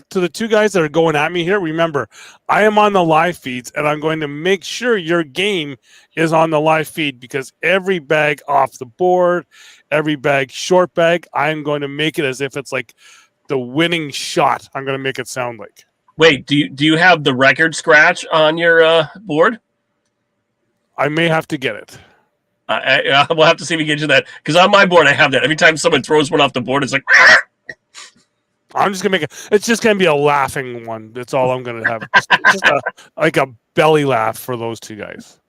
Speaker 1: to the two guys that are going at me here. Remember, I am on the live feeds, and I'm going to make sure your game is on the live feed because every bag off the board, every bag short bag, I'm going to make it as if it's like the winning shot. I'm going to make it sound like.
Speaker 2: Wait, do you have the record scratch on your board?
Speaker 1: I may have to get it.
Speaker 2: We'll have to see if we can get you that because on my board I have that. Every time someone throws one off the board, it's like.
Speaker 1: I'm just gonna make it. It's just gonna be a laughing one. That's all I'm gonna have. Just like a belly laugh for those two guys.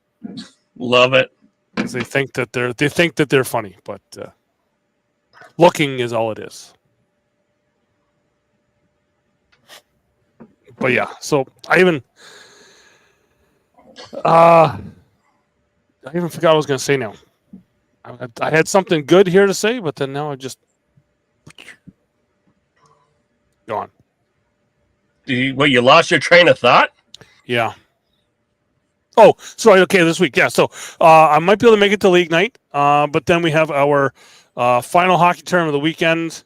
Speaker 2: Love it.
Speaker 1: Because they think that they're funny, but looking is all it is. But yeah, so I even forgot what I was gonna say now. I had something good here to say, but then now I just gone.
Speaker 2: You lost your train of thought?
Speaker 1: Yeah. Oh, sorry. Okay, this week. Yeah, so I might be able to make it to league night, but then we have our final hockey tournament of the weekend,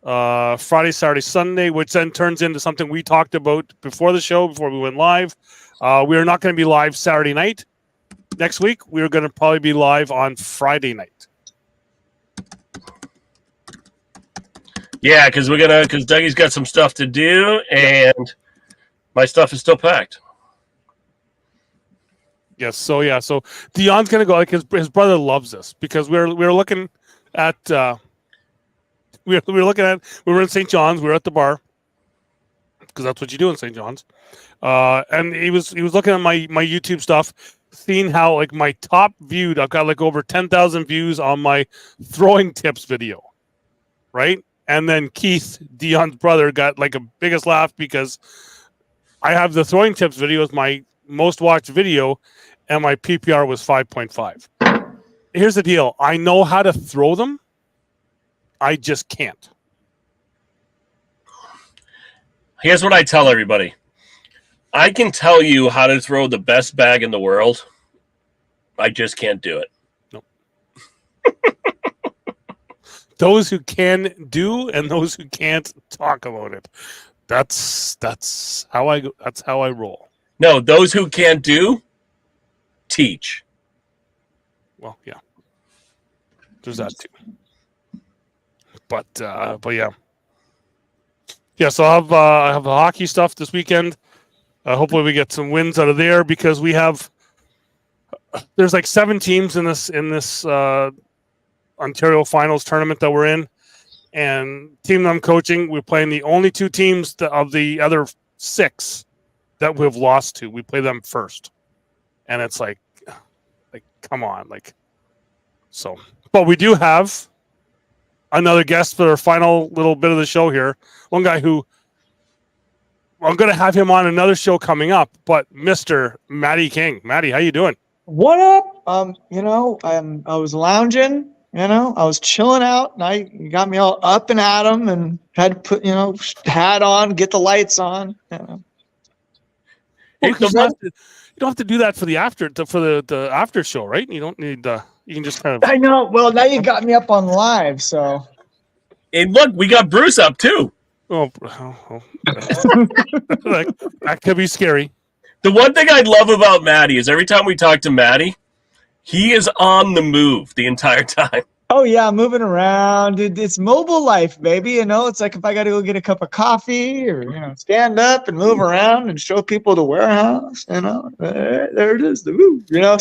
Speaker 1: Friday, Saturday, Sunday, which then turns into something we talked about before the show, before we went live. We are not going to be live Saturday night next week. We are going to probably be live on Friday night.
Speaker 2: Yeah, because Dougie's got some stuff to do, and my stuff is still packed.
Speaker 1: Yes, so yeah, so Dion's gonna go. Like his brother loves this because we were looking at we were in St. John's. We were at the bar because that's what you do in St. John's. And he was looking at my YouTube stuff, seeing how like my top viewed. I've got like over 10,000 views on my throwing tips video, right? And then Keith, Dion's brother, got like a biggest laugh because I have the throwing tips video as my most watched video, and my PPR was 5.5. Here's the deal. I know how to throw them. I just can't.
Speaker 2: Here's what I tell everybody. I can tell you how to throw the best bag in the world. I just can't do it.
Speaker 1: Nope. Those who can do and those who can't talk about it. That's how I go. That's how I roll.
Speaker 2: No, those who can't do, teach.
Speaker 1: Well, yeah. There's that too. But yeah. Yeah, so I have hockey stuff this weekend. Hopefully we get some wins out of there because there's like 7 teams in this Ontario Finals tournament that we're in, and team that I'm coaching, we're playing the only 2 teams of the other 6 that we've lost to. We play them first, and it's like come on, like so. But we do have another guest for our final little bit of the show here. One guy who I'm going to have him on another show coming up, but Mr. Matty King. Matty, how you doing?
Speaker 3: What up? I was lounging, I was chilling out, and you got me all up and at 'em and had to put, hat on, get the lights on.
Speaker 1: Well, you don't have to do that for the after show, right? You don't need you can just kind of.
Speaker 3: I know. Well, now you got me up on live, so.
Speaker 2: And look, we got Bruce up too.
Speaker 1: Oh. That could be scary.
Speaker 2: The one thing I love about Maddie is every time we talk to Maddie, he is on the move the entire time.
Speaker 3: Oh yeah, moving around, dude. It's mobile life, baby. You know, it's like if I got to go get a cup of coffee or stand up and move around and show people the warehouse. There it is.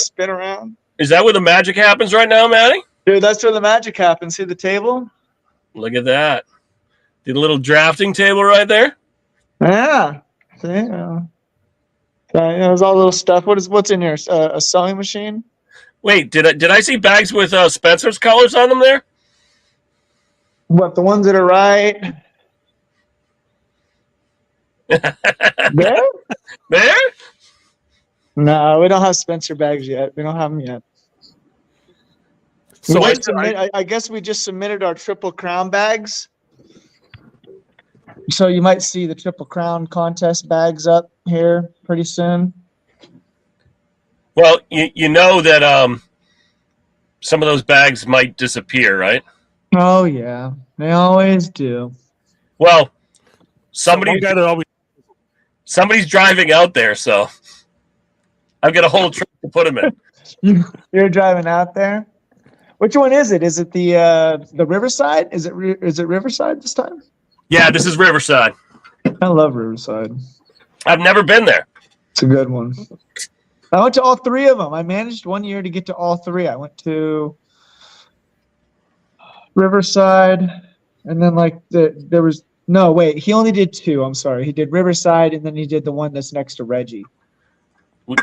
Speaker 3: Spin around.
Speaker 2: Is that where the magic happens right now, Maddie?
Speaker 3: Dude, that's where the magic happens. See the table?
Speaker 2: Look at that. The little drafting table right there.
Speaker 3: Yeah. See, there's all little stuff. What's in here? A sewing machine?
Speaker 2: Wait, did I see bags with Spencer's colors on them there?
Speaker 3: What, the ones that are right? There?
Speaker 2: There?
Speaker 3: No, we don't have Spencer bags yet. We don't have them yet.
Speaker 1: So
Speaker 3: I guess we just submitted our Triple Crown bags. So you might see the Triple Crown contest bags up here pretty soon.
Speaker 2: Well, you know that some of those bags might disappear, right?
Speaker 3: Oh yeah, they always do.
Speaker 2: Well,
Speaker 1: somebody's
Speaker 2: driving out there, so I've got a whole trip to put them in.
Speaker 3: You're driving out there. Which one is it? Is it the Riverside? Is it Riverside this time?
Speaker 2: Yeah, this is Riverside.
Speaker 3: I love Riverside.
Speaker 2: I've never been there.
Speaker 3: It's a good one. I went to all three of them. I managed one year to get to all three. I went to Riverside, and then he only did two. I'm sorry. He did Riverside, and then he did the one that's next to Reggie.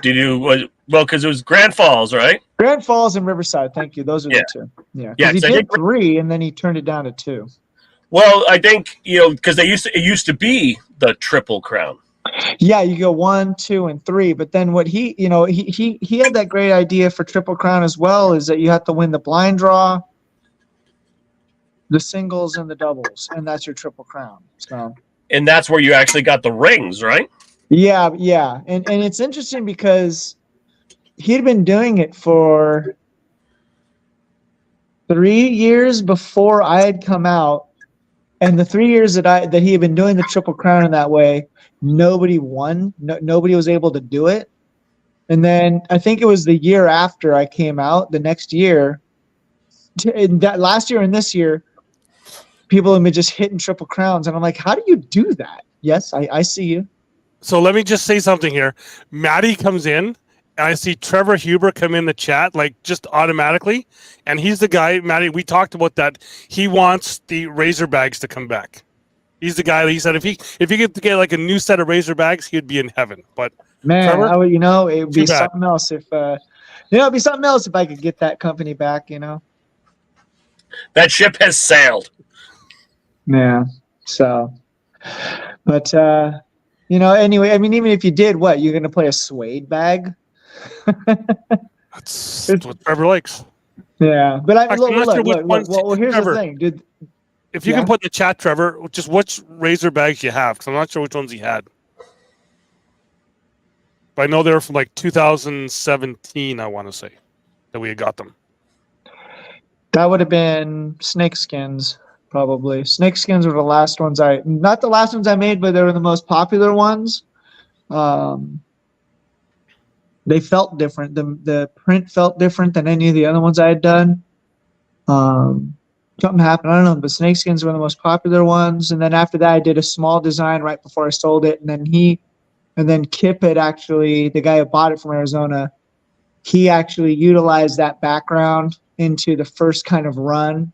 Speaker 2: Did you? Well, because it was Grand Falls, right?
Speaker 3: Grand Falls and Riverside. Thank you. Those are the two. Yeah.
Speaker 2: Yeah.
Speaker 3: He did three, and then he turned it down to two.
Speaker 2: Well, I think because it used to be the Triple Crown.
Speaker 3: Yeah, you go 1, 2, and 3. But then what he had that great idea for Triple Crown as well, is that you have to win the blind draw, the singles, and the doubles, and that's your Triple Crown. So.
Speaker 2: And that's where you actually got the rings, right?
Speaker 3: Yeah, and it's interesting because he'd been doing it for 3 years before I had come out, and the 3 years that he had been doing the Triple Crown in that way, nobody won. Nobody was able to do it. And then I think it was the year after I came out, the next year, that last year and this year, people have been just hitting Triple Crowns, and I'm like, how do you do that? Yes, I see you.
Speaker 1: So let me just say something here. Maddie comes in, and I see Trevor Huber come in the chat, like just automatically. And he's the guy, Maddie, we talked about that. He wants the Razor bags to come back. He's the guy that he said if he could get like a new set of Razor bags, he'd be in heaven. But
Speaker 3: man,
Speaker 1: Trevor,
Speaker 3: it would be something else if it'd be something else if I could get that company back,
Speaker 2: That ship has sailed.
Speaker 3: Yeah. So, but anyway, I mean, even if you did, what, you're gonna play a suede bag?
Speaker 1: That's what Trevor likes.
Speaker 3: Yeah, but
Speaker 1: Actually,
Speaker 3: well, here's
Speaker 1: Trevor,
Speaker 3: the thing, dude.
Speaker 1: If you can put in the chat, Trevor, just which Razor bags you have, because I'm not sure which ones he had. But I know they were from like 2017, I want to say, that we had got them.
Speaker 3: That would have been snakeskins, probably. Snakeskins were the last ones not the last ones I made, but they were the most popular ones. They felt different. The print felt different than any of the other ones I had done. Something happened, I don't know, but snakeskins were the most popular ones. And then after that, I did a small design right before I sold it. And then Kip had actually, the guy who bought it from Arizona, he actually utilized that background into the first kind of run,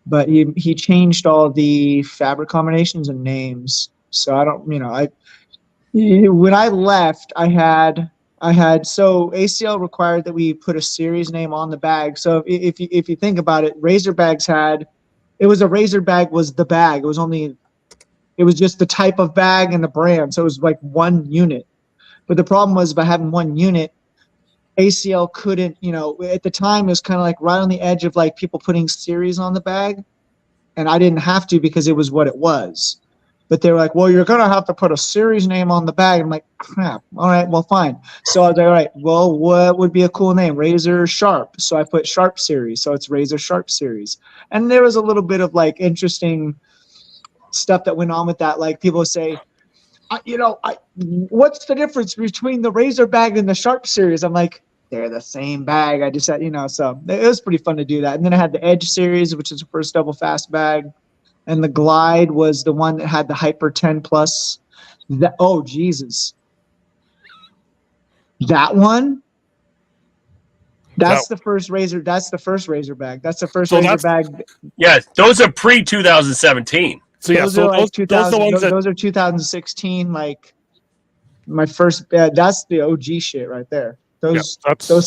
Speaker 3: but he changed all the fabric combinations and names. So I don't, when I left, I had so ACL required that we put a series name on the bag. So if you think about it, Razor bags it was a Razor bag was the bag. It was just the type of bag and the brand. So it was like one unit. But the problem was by having one unit, ACL couldn't, at the time it was kind of like right on the edge of like people putting series on the bag. And I didn't have to because it was what it was. But they were like, well, you're going to have to put a series name on the bag. I'm like, crap. All right, well, fine. So I was like, all right, well, what would be a cool name? Razor Sharp. So I put Sharp Series. So it's Razor Sharp Series. And there was a little bit of like interesting stuff that went on with that. Like people would say, what's the difference between the Razor bag and the Sharp series? I'm like, they're the same bag. I just had, so it was pretty fun to do that. And then I had the Edge series, which is the first double fast bag. And the Glide was the one that had the Hyper 10 Plus. Oh, Jesus. That one? That's the first Razor. That's the first Razor bag. That's the first Razor bag.
Speaker 2: Yeah, those are pre 2017.
Speaker 1: So yeah,
Speaker 3: those are like
Speaker 1: those are the ones
Speaker 3: those are 2016. Like my first. That's the OG shit right there. Those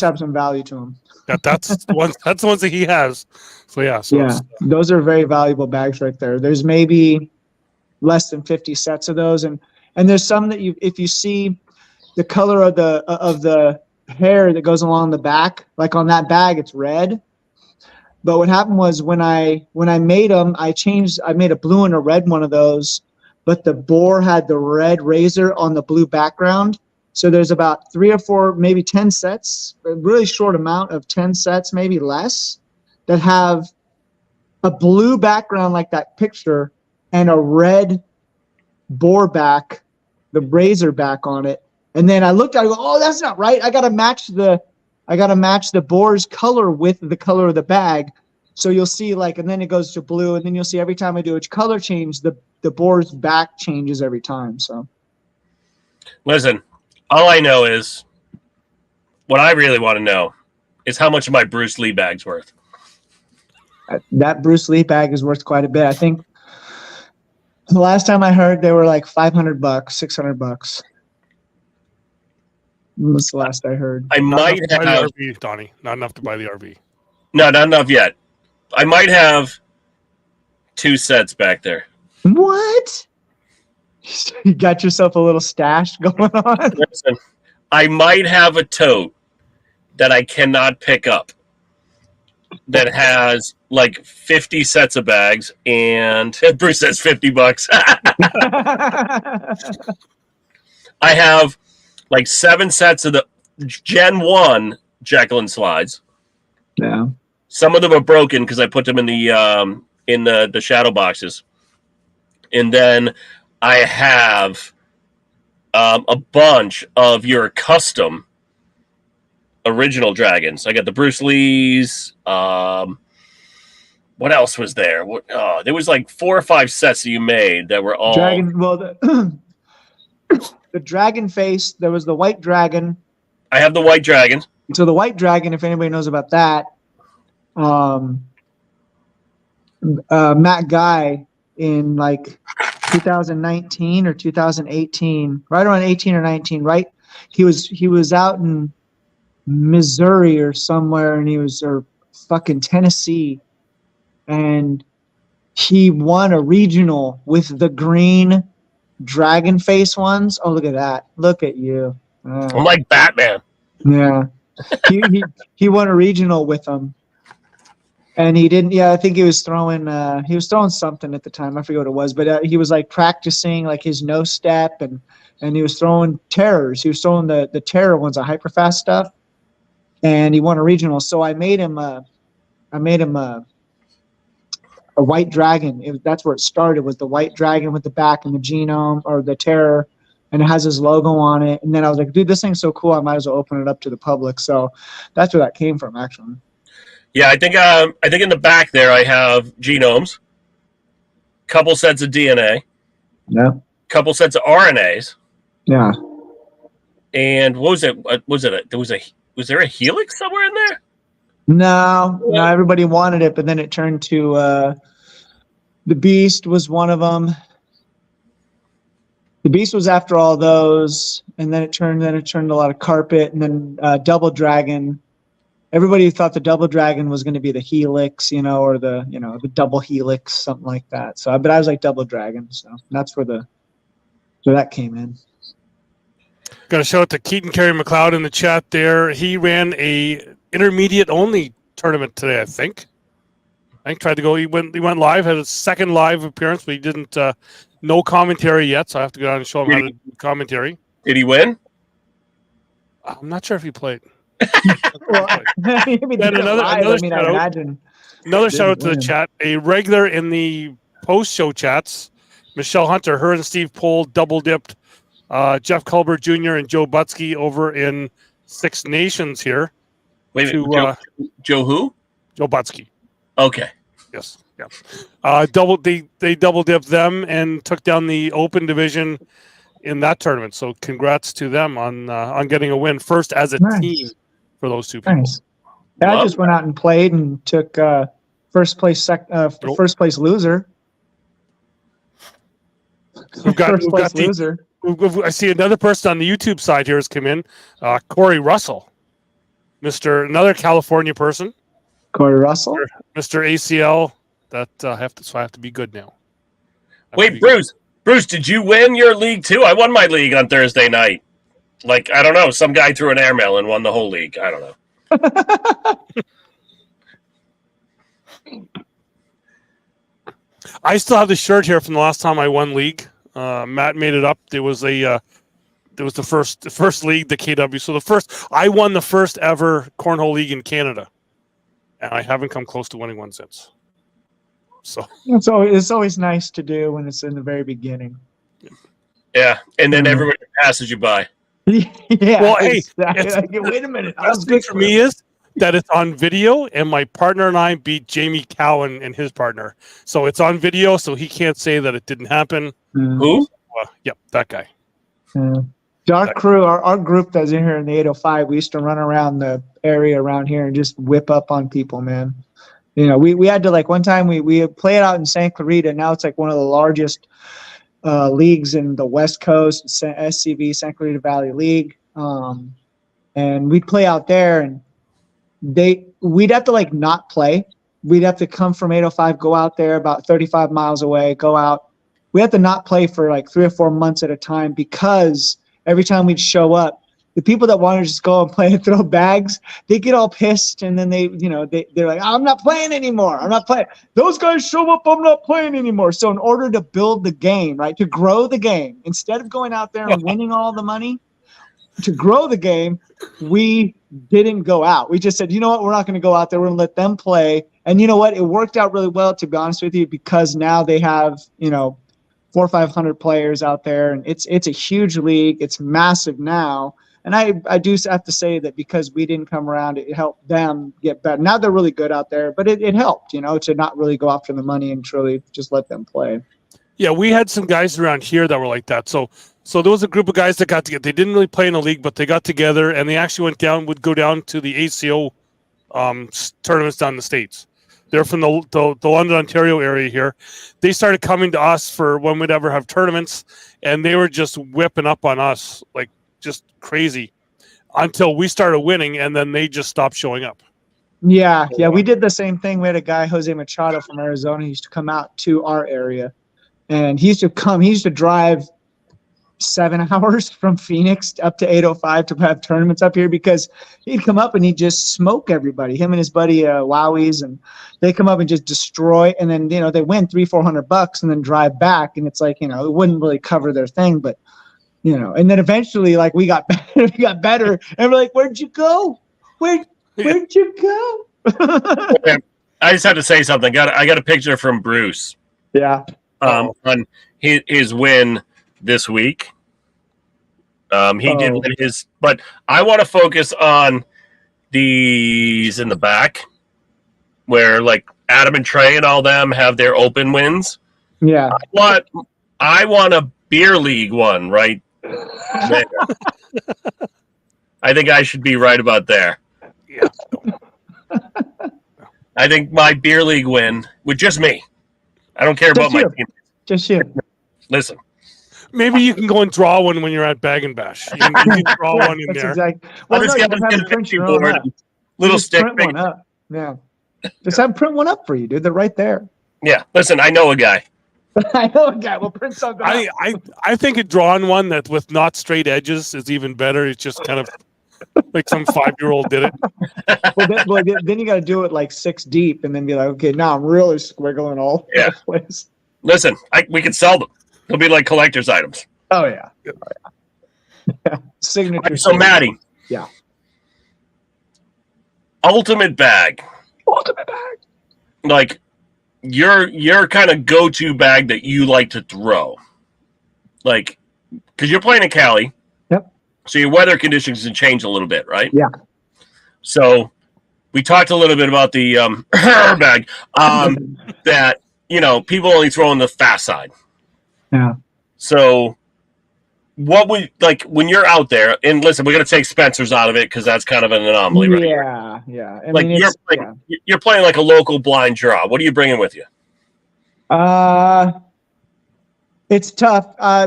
Speaker 3: have some value to them.
Speaker 1: That's the ones. That's the ones that he has. So yeah. So
Speaker 3: yeah, those are very valuable bags right there. There's maybe less than 50 sets of those, and there's some that if you see the color of the hair that goes along the back, like on that bag, it's red. But what happened was when I made them, I made a blue and a red one of those, but the bore had the red Razor on the blue background. So there's about 3 or 4, maybe 10 sets, a really short amount of 10 sets, maybe less, that have a blue background like that picture and a red bore back, the Razor back on it. And then I looked at it, I go, oh, that's not right. I gotta match the bore's color with the color of the bag. So you'll see and then it goes to blue, and then you'll see every time I do a color change, the bore's back changes every time. So
Speaker 2: listen, all I know is what I really want to know is how much of my Bruce Lee bag's worth.
Speaker 3: That Bruce Lee bag is worth quite a bit. I think the last time I heard they were like $500, $600. That's the last I heard.
Speaker 2: I might have
Speaker 1: the RV, Donnie. Not enough to buy the RV.
Speaker 2: No, not enough yet. I might have 2 sets back there.
Speaker 3: What? You got yourself a little stash going on?
Speaker 2: Listen, I might have a tote that I cannot pick up that has like 50 sets of bags, and Bruce says $50. I have like 7 sets of the Gen 1 Jekyll slides.
Speaker 3: Yeah.
Speaker 2: Some of them are broken because I put them in the shadow boxes. And then I have a bunch of your custom original dragons. I got the Bruce Lee's. What else was there? There was like 4 or 5 sets that you made that were all
Speaker 3: dragon. Well, the dragon face. There was the white dragon.
Speaker 2: I have the white dragon.
Speaker 3: So the white dragon, if anybody knows about that, Matt Guy in like 2019 or 2018, right around 18 or 19, right? He was out in Missouri or somewhere, and or fucking Tennessee, and he won a regional with the green dragon face ones. Oh, look at that! Look at you.
Speaker 2: I'm like Batman.
Speaker 3: Yeah, he won a regional with them, and he didn't. Yeah, I think he was throwing something at the time. I forget what it was, but he was like practicing like his no step, and he was throwing terrors. He was throwing the terror ones, the hyper fast stuff, and he won a regional. So I made him a white dragon. That's where it started, was the white dragon with the back and the genome or the terror, and it has his logo on it. And then I was like, dude, this thing's so cool, I might as well open it up to the public. So that's where that came from, actually.
Speaker 2: Yeah, I think in the back there I have genomes, couple sets of DNA,
Speaker 3: yeah,
Speaker 2: couple sets of RNAs,
Speaker 3: yeah.
Speaker 2: And what was it? Was there a helix somewhere in there?
Speaker 3: No, everybody wanted it, but then it turned to the Beast was one of them. The Beast was after all those, and then it turned a lot of carpet, and then Double Dragon. Everybody thought the Double Dragon was going to be the helix, or the double helix, something like that. So, but I was like Double Dragon, so that's where that came in.
Speaker 1: Got to shout out to Keaton Carey McLeod in the chat there. He ran a intermediate only tournament today, I think. Tried to go. He went live, had a second live appearance, but he didn't. No commentary yet, so I have to go down and show him how to do commentary.
Speaker 2: Did he win?
Speaker 1: I'm not sure if he played.
Speaker 3: Well,
Speaker 1: Another shout out to the chat. A regular in the post-show chats, Michelle Hunter. Her and Steve Pohl double dipped Jeff Culbert Jr. and Joe Butsky over in Six Nations here.
Speaker 2: Wait a
Speaker 1: to,
Speaker 2: minute, Joe who?
Speaker 1: Joe Butsky.
Speaker 2: Okay.
Speaker 1: Yes. Yeah. They double dipped them and took down the open division in that tournament. So congrats to them on getting a win first as a team for those two people.
Speaker 3: Nice. Yeah, I just went out and played and took first place loser.
Speaker 1: We've got
Speaker 3: loser.
Speaker 1: I see another person on the YouTube side here has come in. Corey Russell, another California person.
Speaker 3: Corey Russell,
Speaker 1: Mr. ACL. That I have to be good now.
Speaker 2: Wait, Bruce. Bruce, did you win your league too? I won my league on Thursday night. Like, I don't know, some guy threw an airmail and won the whole league. I don't know.
Speaker 1: I still have the shirt here from the last time I won league. Matt made it up. There was the first league, the KW. So I won the first ever cornhole league in Canada, and I haven't come close to winning one since. So
Speaker 3: it's always nice to do when it's in the very beginning.
Speaker 2: Yeah, and then everybody passes you by.
Speaker 3: Yeah.
Speaker 1: Well, hey,
Speaker 3: exactly. Wait a minute.
Speaker 1: The best thing for me is that it's on video, and my partner and I beat Jamie Cowan and his partner. So it's on video, so he can't say that it didn't happen.
Speaker 2: Who?
Speaker 1: Yep, that guy.
Speaker 3: Our crew, our group that's in here in the 805, we used to run around the area around here and just whip up on people, man. You know, we had to, like, one time we played out in San Clarita. Now it's like one of the largest leagues in the West Coast, SCV, San Clarita Valley League. And we'd play out there, and we'd have to, like, not play. We'd have to come from 805, go out there about 35 miles away, go out. We had to not play for like 3 or 4 months at a time, because every time we'd show up, the people that wanted to just go and play and throw bags, they get all pissed, and then they're like, I'm not playing anymore. I'm not playing. Those guys show up, I'm not playing anymore. So in order to build the game, right, to grow the game, instead of going out there and winning all the money, to grow the game, we didn't go out. We just said, you know what, we're not going to go out there. We're going to let them play. And you know what? It worked out really well, to be honest with you, because now they have, 400 or 500 players out there, and it's a huge league. It's massive now. And I do have to say that because we didn't come around, it helped them get better. Now they're really good out there, but it helped, to not really go after the money and truly just let them play.
Speaker 1: Yeah, we had some guys around here that were like that. So there was a group of guys that got together. They didn't really play in a league, but they got together, and they actually would go down to the ACO tournaments down in the States. They're from the London, Ontario area here. They started coming to us for when we'd ever have tournaments, and they were just whipping up on us like just crazy until we started winning, and then they just stopped showing up.
Speaker 3: Yeah, we did the same thing. We had a guy, Jose Machado from Arizona. He used to come out to our area, and he used to drive 7 hours from Phoenix up to 805 to have tournaments up here, because he'd come up and he'd just smoke everybody, him and his buddy Wowies, and they come up and just destroy, and then they win $300-400 and then drive back, and it's like, it wouldn't really cover their thing, but and then eventually, like, we got better, and we're like, where'd you go? Where'd you go?
Speaker 2: I just had to say something. I got a picture from Bruce.
Speaker 3: Yeah.
Speaker 2: On his win this week. He did win his, but I want to focus on these in the back, where like Adam and Trey and all them have their open wins.
Speaker 3: Yeah.
Speaker 2: I want a beer league one right there. I think I should be right about there.
Speaker 1: Yeah.
Speaker 2: I think my beer league win with just me. I don't care about my team.
Speaker 3: Just you.
Speaker 2: Listen.
Speaker 1: Maybe you can go and draw one when you're at Bag and Bash. You can draw one in there.
Speaker 3: Exactly. Well,
Speaker 2: I'll just
Speaker 3: have
Speaker 2: a
Speaker 3: print your own up.
Speaker 2: Little
Speaker 3: just
Speaker 2: stick.
Speaker 3: Print one up. Yeah. Just have print one up for you, dude. They're right there.
Speaker 2: Yeah. Listen, I know a guy.
Speaker 3: I know a guy. We'll print something.
Speaker 1: I think a drawn one that with not straight edges is even better. It's just kind of like some 5-year-old did it.
Speaker 3: Then you got to do it like 6 deep, and then be like, okay, now I'm really squiggling all over the place.
Speaker 2: Listen, we can sell them. They'll be like collector's items.
Speaker 3: Oh yeah. Signature.
Speaker 2: Right, so Maddie.
Speaker 3: Yeah.
Speaker 2: Ultimate bag. Like your kind of go-to bag that you like to throw. Like, because you're playing in Cali.
Speaker 3: Yep.
Speaker 2: So your weather conditions can change a little bit, right?
Speaker 3: Yeah.
Speaker 2: So we talked a little bit about the bag that, people only throw on the fast side.
Speaker 3: Yeah.
Speaker 2: So what would, like, when you're out there, and listen, we're going to take Spencer's out of it because that's kind of an anomaly, right?
Speaker 3: Yeah. I
Speaker 2: Like,
Speaker 3: mean,
Speaker 2: you're playing like a local blind draw. What are you bringing with you?
Speaker 3: It's tough.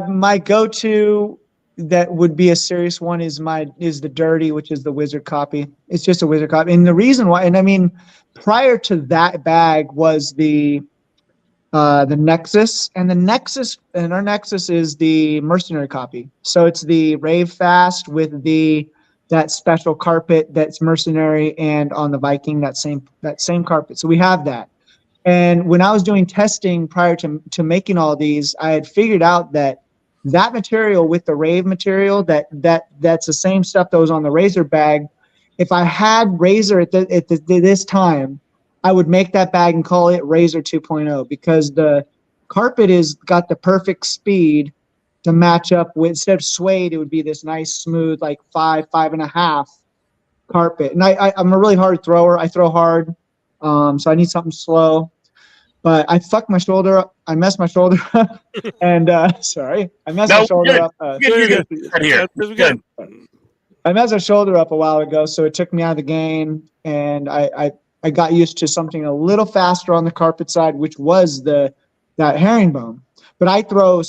Speaker 3: My go-to that would be a serious one is the dirty, which is the wizard copy. It's just a wizard copy. And the reason why, and I mean, prior to that bag was the Nexus, and our Nexus is the mercenary copy. So it's the Rave Fast with that special carpet that's mercenary, and on the Viking, that same carpet. So we have that. And when I was doing testing prior to making all these, I had figured out that material with the Rave material, that's the same stuff that was on the Razor bag. If I had Razor at this time, I would make that bag and call it Razor 2.0, because the carpet got the perfect speed to match up with. Instead of suede, it would be this nice smooth, like 5.5 carpet. And I'm a really hard thrower. I throw hard, so I need something slow. But I fucked my shoulder up. I messed my shoulder up, and sorry, I messed my shoulder up.
Speaker 2: Good.
Speaker 3: I messed my shoulder up a while ago, so it took me out of the game, and I got used to something a little faster on the carpet side, which was that herringbone. But I throw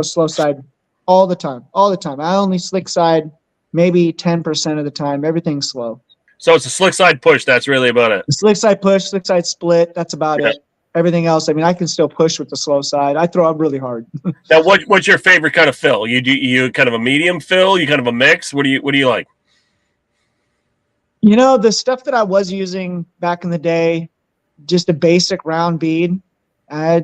Speaker 3: slow side all the time. I only slick side maybe 10% of the time. Everything's slow.
Speaker 2: So it's a slick side push. That's really about it.
Speaker 3: Slick side push, slick side split. That's about it. Everything else, I mean, I can still push with the slow side. I throw up really hard.
Speaker 2: Now, what's your favorite kind of fill? You kind of a medium fill? You kind of a mix? What do you like?
Speaker 3: The stuff that I was using back in the day, just a basic round bead. I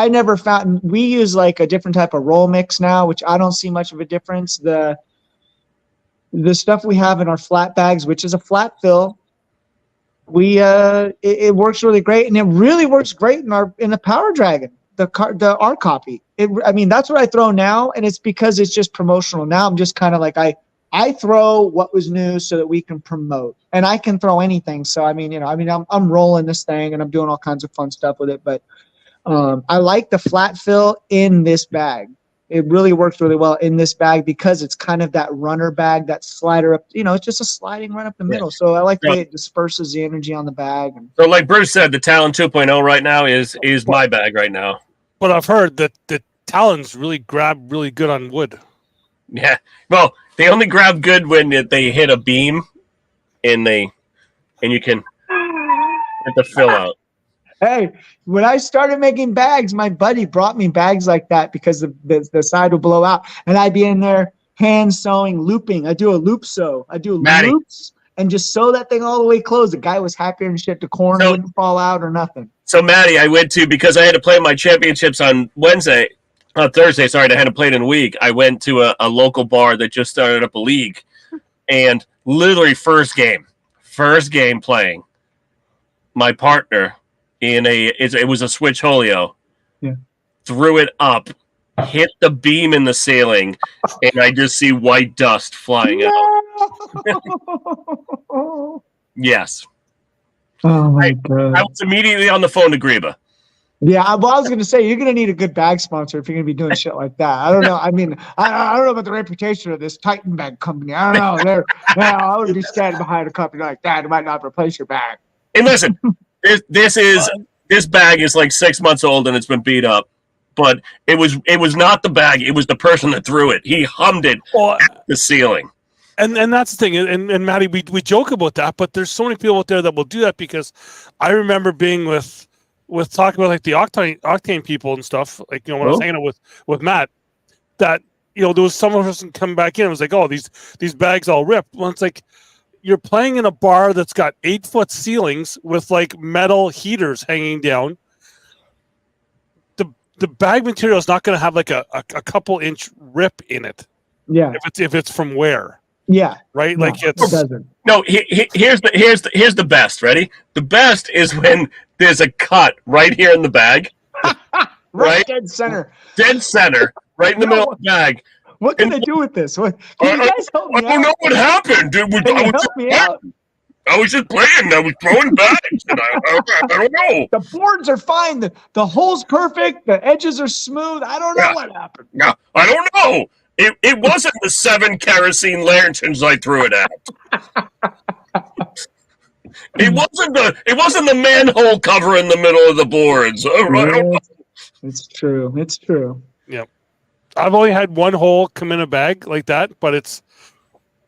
Speaker 3: never found. We use like a different type of roll mix now, which I don't see much of a difference. The stuff we have in our flat bags, which is a flat fill, it works really great, and it really works great in the Power Dragon, the R copy. That's what I throw now, and it's because it's just promotional. Now I'm just kind of like I throw what was new so that we can promote, and I can throw anything. So I'm rolling this thing, and I'm doing all kinds of fun stuff with it. But I like the flat fill in this bag. It really works really well in this bag because it's kind of that runner bag, that slider up. It's just a sliding run up the middle. So I like the way it disperses the energy on the bag.
Speaker 2: So, like Bruce said, the Talon 2.0 right now is my bag right now.
Speaker 1: But I've heard that the Talons really grab really good on wood.
Speaker 2: Yeah, well, they only grab good when they hit a beam, and you can get the fill out.
Speaker 3: Hey, when I started making bags, my buddy brought me bags like that because the side would blow out, and I'd be in there hand sewing, looping. I do a loop sew. I do loops and just sew that thing all the way closed. The guy was happier and shit. The corn wouldn't fall out or nothing.
Speaker 2: So, Maddie, I went to, because I had to play my championships on Thursday. Sorry, I had to play it in a week. I went to a local bar that just started up a league, and literally first game playing, my partner it was a Switch Holio, threw it up, hit the beam in the ceiling, and I just see white dust flying out. Yes.
Speaker 3: Oh my God.
Speaker 2: I was immediately on the phone to Greba.
Speaker 3: Yeah, well, I was going to say, you're going to need a good bag sponsor if you're going to be doing shit like that. I don't know. I mean, I don't know about the reputation of this Titan bag company. I don't know. I would be standing behind a company like that. It might not replace your bag.
Speaker 2: And listen, this bag is like 6 months old and it's been beat up. But it was not the bag. It was the person that threw it. He hummed it at the ceiling.
Speaker 1: And that's the thing. And Maddie, we joke about that, but there's so many people out there that will do that, because I remember being with talking about like the Octane people and stuff, like, when I was hanging out with Matt, that, there was some of us come back in and was like, oh, these bags all ripped. Well, it's like, you're playing in a bar that's got 8-foot ceilings with like metal heaters hanging down. The bag material is not going to have like a couple inch rip in it.
Speaker 3: Yeah.
Speaker 1: If it's from wear.
Speaker 3: Yeah.
Speaker 1: Right.
Speaker 3: No,
Speaker 1: like it
Speaker 3: doesn't.
Speaker 2: No. Here's the best. Ready? The best is when there's a cut right here in the bag. Right?
Speaker 3: dead center.
Speaker 2: Dead center, right in the middle of the bag.
Speaker 3: What can I do with this? What, can you guys help
Speaker 2: I
Speaker 3: me
Speaker 2: don't
Speaker 3: out?
Speaker 2: know what happened. Dude,
Speaker 3: Can you help me out?
Speaker 2: I was just playing. I was throwing bags. And I don't know.
Speaker 3: The boards are fine. The hole's perfect. The edges are smooth. I don't know
Speaker 2: Yeah.
Speaker 3: what happened.
Speaker 2: No, I don't know. It wasn't the 7 kerosene lanterns I threw it at. It wasn't the manhole cover in the middle of the boards.
Speaker 3: It's true. It's true.
Speaker 1: I've only had one hole come in a bag like that, but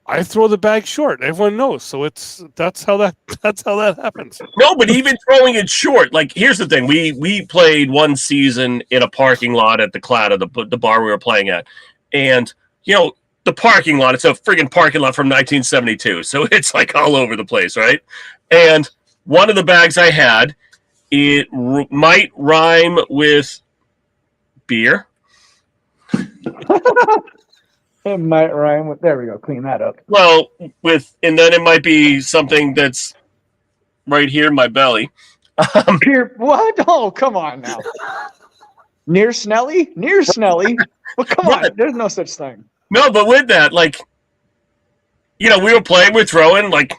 Speaker 1: I throw the bag short. Everyone knows, so that's how that happens.
Speaker 2: No, but even throwing it short, like here's the thing: we played one season in a parking lot at the Clad, the bar we were playing at, and the parking lot. It's a friggin' parking lot from 1972, so it's like all over the place, right? And one of the bags I had, it might rhyme with beer.
Speaker 3: It might rhyme with. There we go. Clean that up.
Speaker 2: Well, and then it might be something that's right here in my belly.
Speaker 3: Here, what? Oh, come on now. Near Snelly? Near Snelly. Well, come on. There's no such thing.
Speaker 2: No, but with that, like, we were playing, we're throwing, like,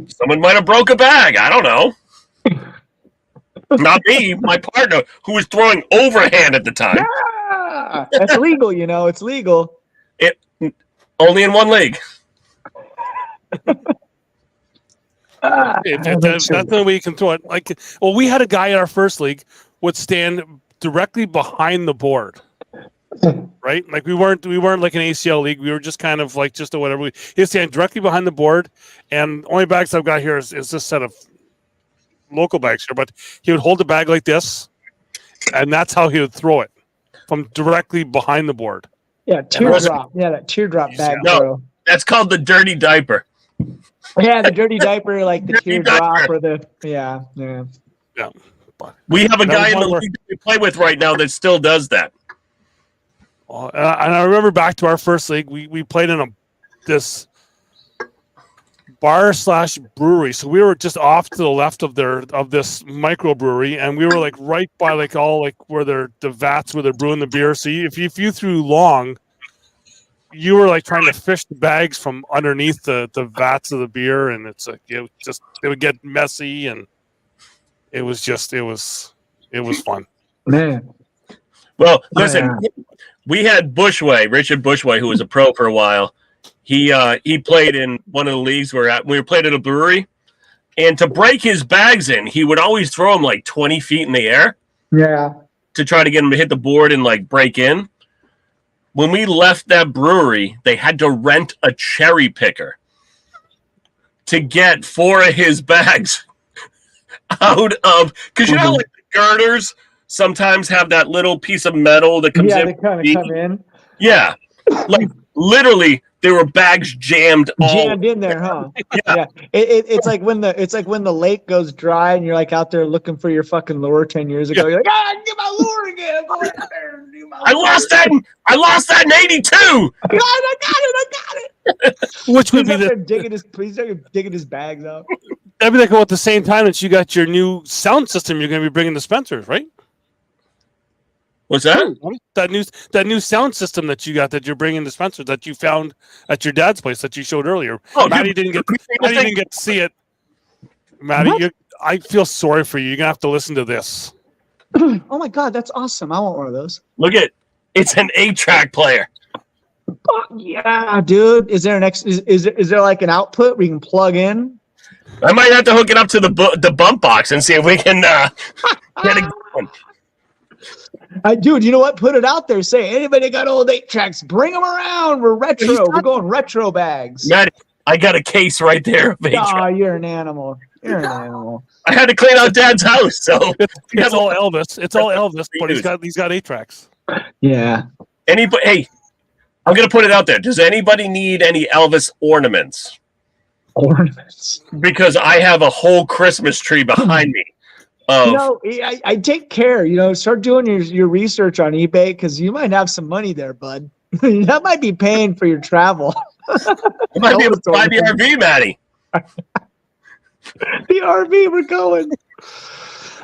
Speaker 2: someone might have broke a bag. I don't know. Not me, my partner, who was throwing overhand at the time.
Speaker 3: Yeah, that's legal. It's legal.
Speaker 2: Only in one leg.
Speaker 1: That's the only way you can throw it. Like, well, we had a guy in our first league would stand directly behind the board, right? Like we weren't like an ACL league. We were just kind of like just a whatever. He'd stand directly behind the board, and only bags I've got here is this set of local bags here. But he would hold the bag like this, and that's how he would throw it from directly behind the board.
Speaker 3: Yeah, teardrop. Yeah, that teardrop bag.
Speaker 2: No,
Speaker 3: bro.
Speaker 2: that's called the dirty diaper.
Speaker 3: Yeah, the dirty diaper, like the
Speaker 2: Dirty
Speaker 3: teardrop
Speaker 2: diaper.
Speaker 3: or the yeah.
Speaker 2: We have a
Speaker 1: That
Speaker 2: guy in
Speaker 1: was
Speaker 2: the
Speaker 1: one
Speaker 2: league that we play with right now that still does that.
Speaker 1: And I remember back to our first league, we played in this bar/brewery. So we were just off to the left of this microbrewery, and we were like right by like all like where the vats where they're brewing the beer. So if you threw long, you were like trying to fish the bags from underneath the vats of the beer, and it's like it would get messy, and it was fun.
Speaker 3: Man.
Speaker 2: Well, listen, we had Richard Bushway, who was a pro for a while. He played in one of the leagues we were playing at a brewery, and to break his bags in, he would always throw them like 20 feet in the air.
Speaker 3: Yeah.
Speaker 2: To try to get him to hit the board and like break in. When we left that brewery, they had to rent a cherry picker to get 4 of his bags out of, because you know, like the girders sometimes have that little piece of metal that comes in.
Speaker 3: Yeah, they kind of come in.
Speaker 2: Yeah, like literally, there were bags jammed
Speaker 3: in there, huh? Yeah. It's like when the lake goes dry and you're like out there looking for your fucking lure 10 years ago. You're like, get my lure again. Go out there and do my
Speaker 2: I lost that in 82.
Speaker 3: I got it.
Speaker 1: Which would
Speaker 3: He's
Speaker 1: be
Speaker 3: out there digging his bags out.
Speaker 1: that'd be like at the same time that you got your new sound system. You're going to be bringing to Spencer's, right?
Speaker 2: What's that?
Speaker 1: That new sound system that you got that you're bringing to Spencer's that you found at your dad's place that you showed earlier.
Speaker 2: Oh,
Speaker 1: Maddie didn't get to see it. Maddie, I feel sorry for you. You're gonna have to listen to this.
Speaker 3: Oh my god, that's awesome! I want one of those.
Speaker 2: Look at it's an 8-track player.
Speaker 3: Fuck yeah, dude! Is there is there like an output where you can plug in?
Speaker 2: I might have to hook it up to the bump box and see if we can get it going.
Speaker 3: Dude, you know what? Put it out there. Say, anybody got old 8-tracks? Bring them around. We're retro. We're going retro bags.
Speaker 2: Matt, I got a case right there of 8-track.
Speaker 3: Oh, you're an animal. You're an animal.
Speaker 2: I had to clean out Dad's house, so
Speaker 1: it's all Elvis. It's all Elvis, but he's got 8 tracks.
Speaker 3: Yeah.
Speaker 2: Anybody? Hey, I'm gonna put it out there. Does anybody need any Elvis ornaments?
Speaker 3: Ornaments.
Speaker 2: Because I have a whole Christmas tree behind me.
Speaker 3: I take care. Start doing your research on eBay because you might have some money there, bud. That might be paying for your travel.
Speaker 2: You might be able to buy the RV, Maddie.
Speaker 3: The RV, we're going.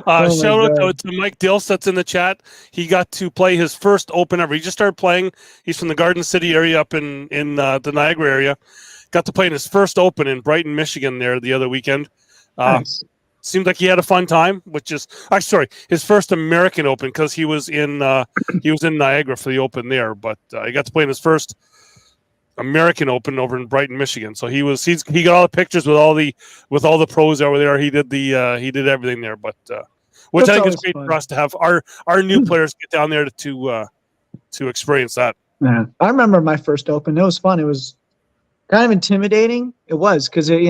Speaker 3: my
Speaker 1: Shout out
Speaker 3: God.
Speaker 1: to Mike Dills that's in the chat. He got to play his first Open ever. He just started playing. He's from the Garden City area up in the Niagara area. Got to play in his first Open in Brighton, Michigan there the other weekend.
Speaker 3: Nice.
Speaker 1: Seemed like he had a fun time, which is his first American Open because he was in Niagara for the Open there, but he got to play in his first American Open over in Brighton, Michigan. So he got all the pictures with all the pros over there. He did everything there, but which
Speaker 3: That's
Speaker 1: I think is
Speaker 3: always
Speaker 1: great
Speaker 3: fun.
Speaker 1: for us to have our new players get down there to experience that.
Speaker 3: Yeah. I remember my first Open. It was fun. It was kind of intimidating. It was because we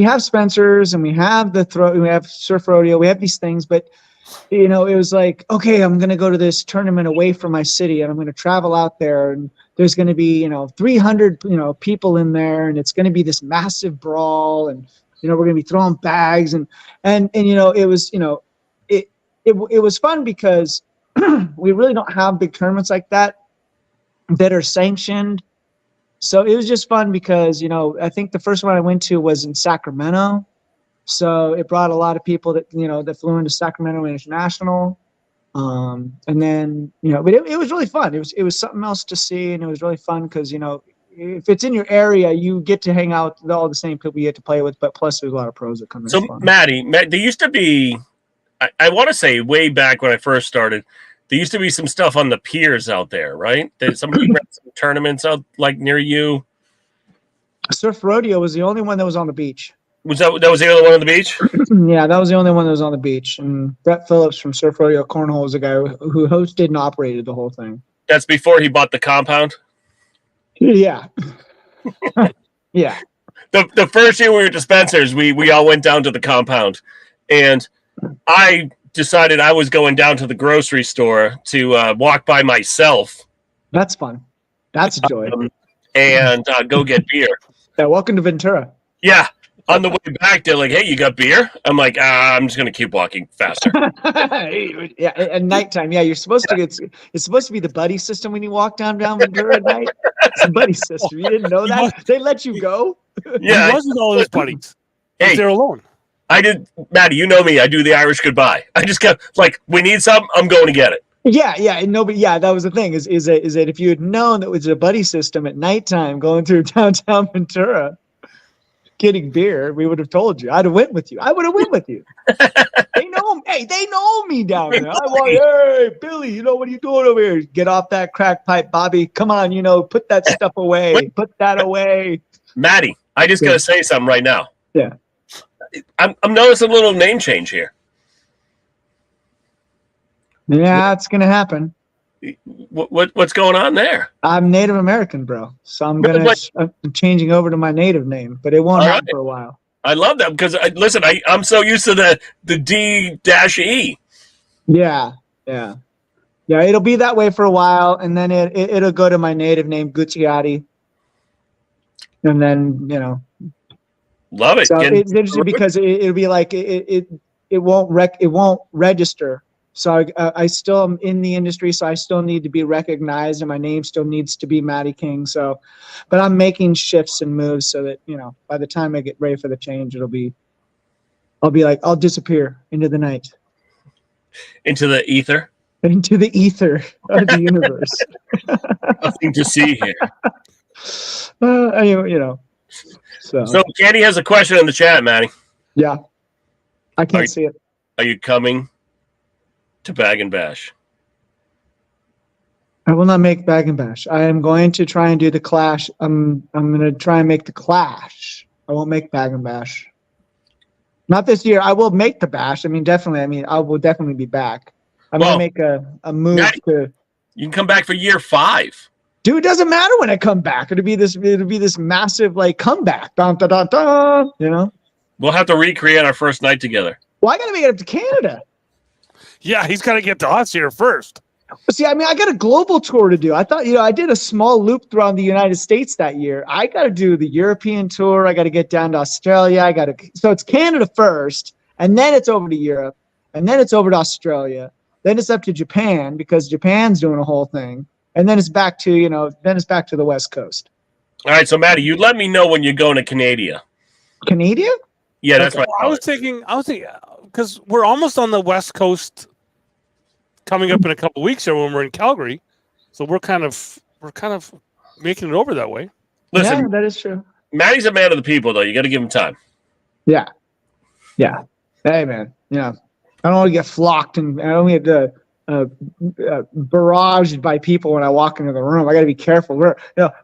Speaker 3: have Spencer's and we have we have Surf Rodeo, we have these things, but it was like, okay, I'm going to go to this tournament away from my city and I'm going to travel out there and there's going to be, 300, people in there and it's going to be this massive brawl and, we're going to be throwing bags and it was, it was fun because we really don't have big tournaments like that are sanctioned. So it was just fun because, I think the first one I went to was in Sacramento. So it brought a lot of people that flew into Sacramento International, and then but it was really fun. It was something else to see, and it was really fun because if it's in your area, you get to hang out with all the same people you get to play with. But plus, there's a lot of pros that come in.
Speaker 2: So Matt, there used to be, I want to say way back when I first started, there used to be some stuff on the piers out there, right? Somebody ran some tournaments out like near you.
Speaker 3: Surf Rodeo was the only one that was on the beach.
Speaker 2: Was that was the other one on the beach?
Speaker 3: Yeah, that was the only one that was on the beach. And Brett Phillips from Surf Rodeo Cornhole was the guy who hosted and operated the whole thing.
Speaker 2: That's before he bought the compound?
Speaker 3: Yeah. Yeah.
Speaker 2: The first year we were at Spencer's, we all went down to the compound. And I decided I was going down to the grocery store to walk by myself.
Speaker 3: That's fun. That's a joy.
Speaker 2: And go get beer.
Speaker 3: Yeah, welcome to Ventura.
Speaker 2: Yeah. On the way back, they're like, "Hey, you got beer?" I'm like, "I'm just gonna keep walking faster."
Speaker 3: Yeah, at nighttime. Yeah, you're supposed to. It's supposed to be the buddy system when you walk down Ventura at night. It's a buddy system. You didn't know that? They let you go.
Speaker 2: Yeah,
Speaker 1: he wasn't all his buddies.
Speaker 2: Hey,
Speaker 1: they're alone.
Speaker 2: I did, Maddie. You know me. I do the Irish goodbye. I just kept like, we need something. I'm going to get it.
Speaker 3: Yeah, and nobody. Yeah, that was the thing. Is that if you had known that it was a buddy system at nighttime going through downtown Ventura, getting beer, we would have told you. I'd have went with you. I would have went with you. They know. Hey, they know me down there. I'm like, hey, Billy, what are you doing over here? Get off that crack pipe, Bobby. Come on, put that stuff away. Put that away.
Speaker 2: Maddie, I just gotta say something right now.
Speaker 3: Yeah.
Speaker 2: I'm noticing a little name change here.
Speaker 3: Yeah, it's gonna happen.
Speaker 2: What's going on there?
Speaker 3: I'm Native American, bro. So I'm changing over to my native name, but it won't happen for a while.
Speaker 2: I love that because listen, I'm so used to the D-E.
Speaker 3: Yeah. It'll be that way for a while, and then it'll go to my native name, Gutierrez, and then
Speaker 2: love it.
Speaker 3: So it's interesting because it'll be like it won't register. So I still am in the industry, so I still need to be recognized, and my name still needs to be Matty King. So, but I'm making shifts and moves so that by the time I get ready for the change, I'll be like, I'll disappear into the night,
Speaker 2: into the ether,
Speaker 3: of the universe.
Speaker 2: Nothing to see here.
Speaker 3: Anyway,
Speaker 2: So Candy has a question in the chat, Matty.
Speaker 3: Yeah, I can't see it.
Speaker 2: Are you coming to Bag and Bash?
Speaker 3: I will not make Bag and Bash. I am going to try and do the Clash. I'm going to try and make the Clash. I won't make Bag and Bash. Not this year. I will make the Bash. Definitely. I will definitely be back. I'm going to make a move to.
Speaker 2: You can come back for year 5.
Speaker 3: Dude, it doesn't matter when I come back. It'll be this massive comeback. Dun, dun, dun, dun,
Speaker 2: We'll have to recreate our first night together.
Speaker 3: Well, I got to make it up to Canada.
Speaker 1: Yeah, he's got to get to us here first.
Speaker 3: See, I got a global tour to do. I thought, I did a small loop around the United States that year. I got to do the European tour. I got to get down to Australia. So it's Canada first, and then it's over to Europe, and then it's over to Australia. Then it's up to Japan because Japan's doing a whole thing, and then it's back to the West Coast.
Speaker 2: All right, so Maddie, you let me know when you're going to Canada.
Speaker 3: Canada?
Speaker 2: Yeah, that's
Speaker 1: Like,
Speaker 2: right.
Speaker 1: I was thinking, because we're almost on the West Coast, coming up in a couple weeks here when we're in Calgary, so we're kind of making it over that way.
Speaker 2: Listen,
Speaker 3: Yeah, that is true.
Speaker 2: Matty's a man of the people, though. You got to give him time.
Speaker 3: Yeah. Yeah. Hey, man. Yeah. I don't want to get flocked and I don't get barraged by people when I walk into the room. I got to be careful.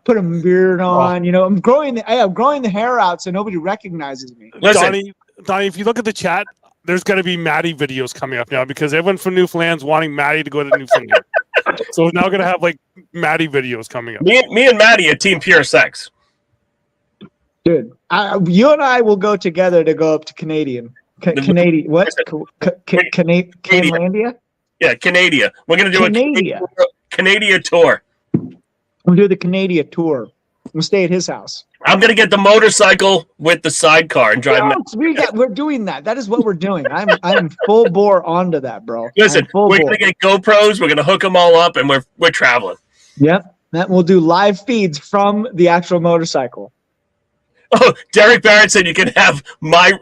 Speaker 3: Put a beard on. I'm growing the hair out so nobody recognizes me.
Speaker 2: Listen,
Speaker 1: Donnie, if you look at the chat, there's going to be Matty videos coming up now because everyone from Newfoundland's wanting Matty to go to Newfoundland. So we're now going to have like Matty videos coming up.
Speaker 2: me and Matty are team pure sex.
Speaker 3: Dude, you and I will go together to go up to Canadian. Canadian. What? Canlandia?
Speaker 2: Yeah, Canada. We're going to do
Speaker 3: Canada.
Speaker 2: a Canada tour.
Speaker 3: We'll do the Canada tour. We'll stay at his house.
Speaker 2: I'm going to get the motorcycle with the sidecar and drive.
Speaker 3: We're doing that. That is what we're doing. I'm full bore onto that, bro.
Speaker 2: Listen, we're going to get GoPros. We're going to hook them all up, and we're traveling.
Speaker 3: Yep. That we'll do live feeds from the actual motorcycle.
Speaker 2: Oh, Derek Barrett said you can have my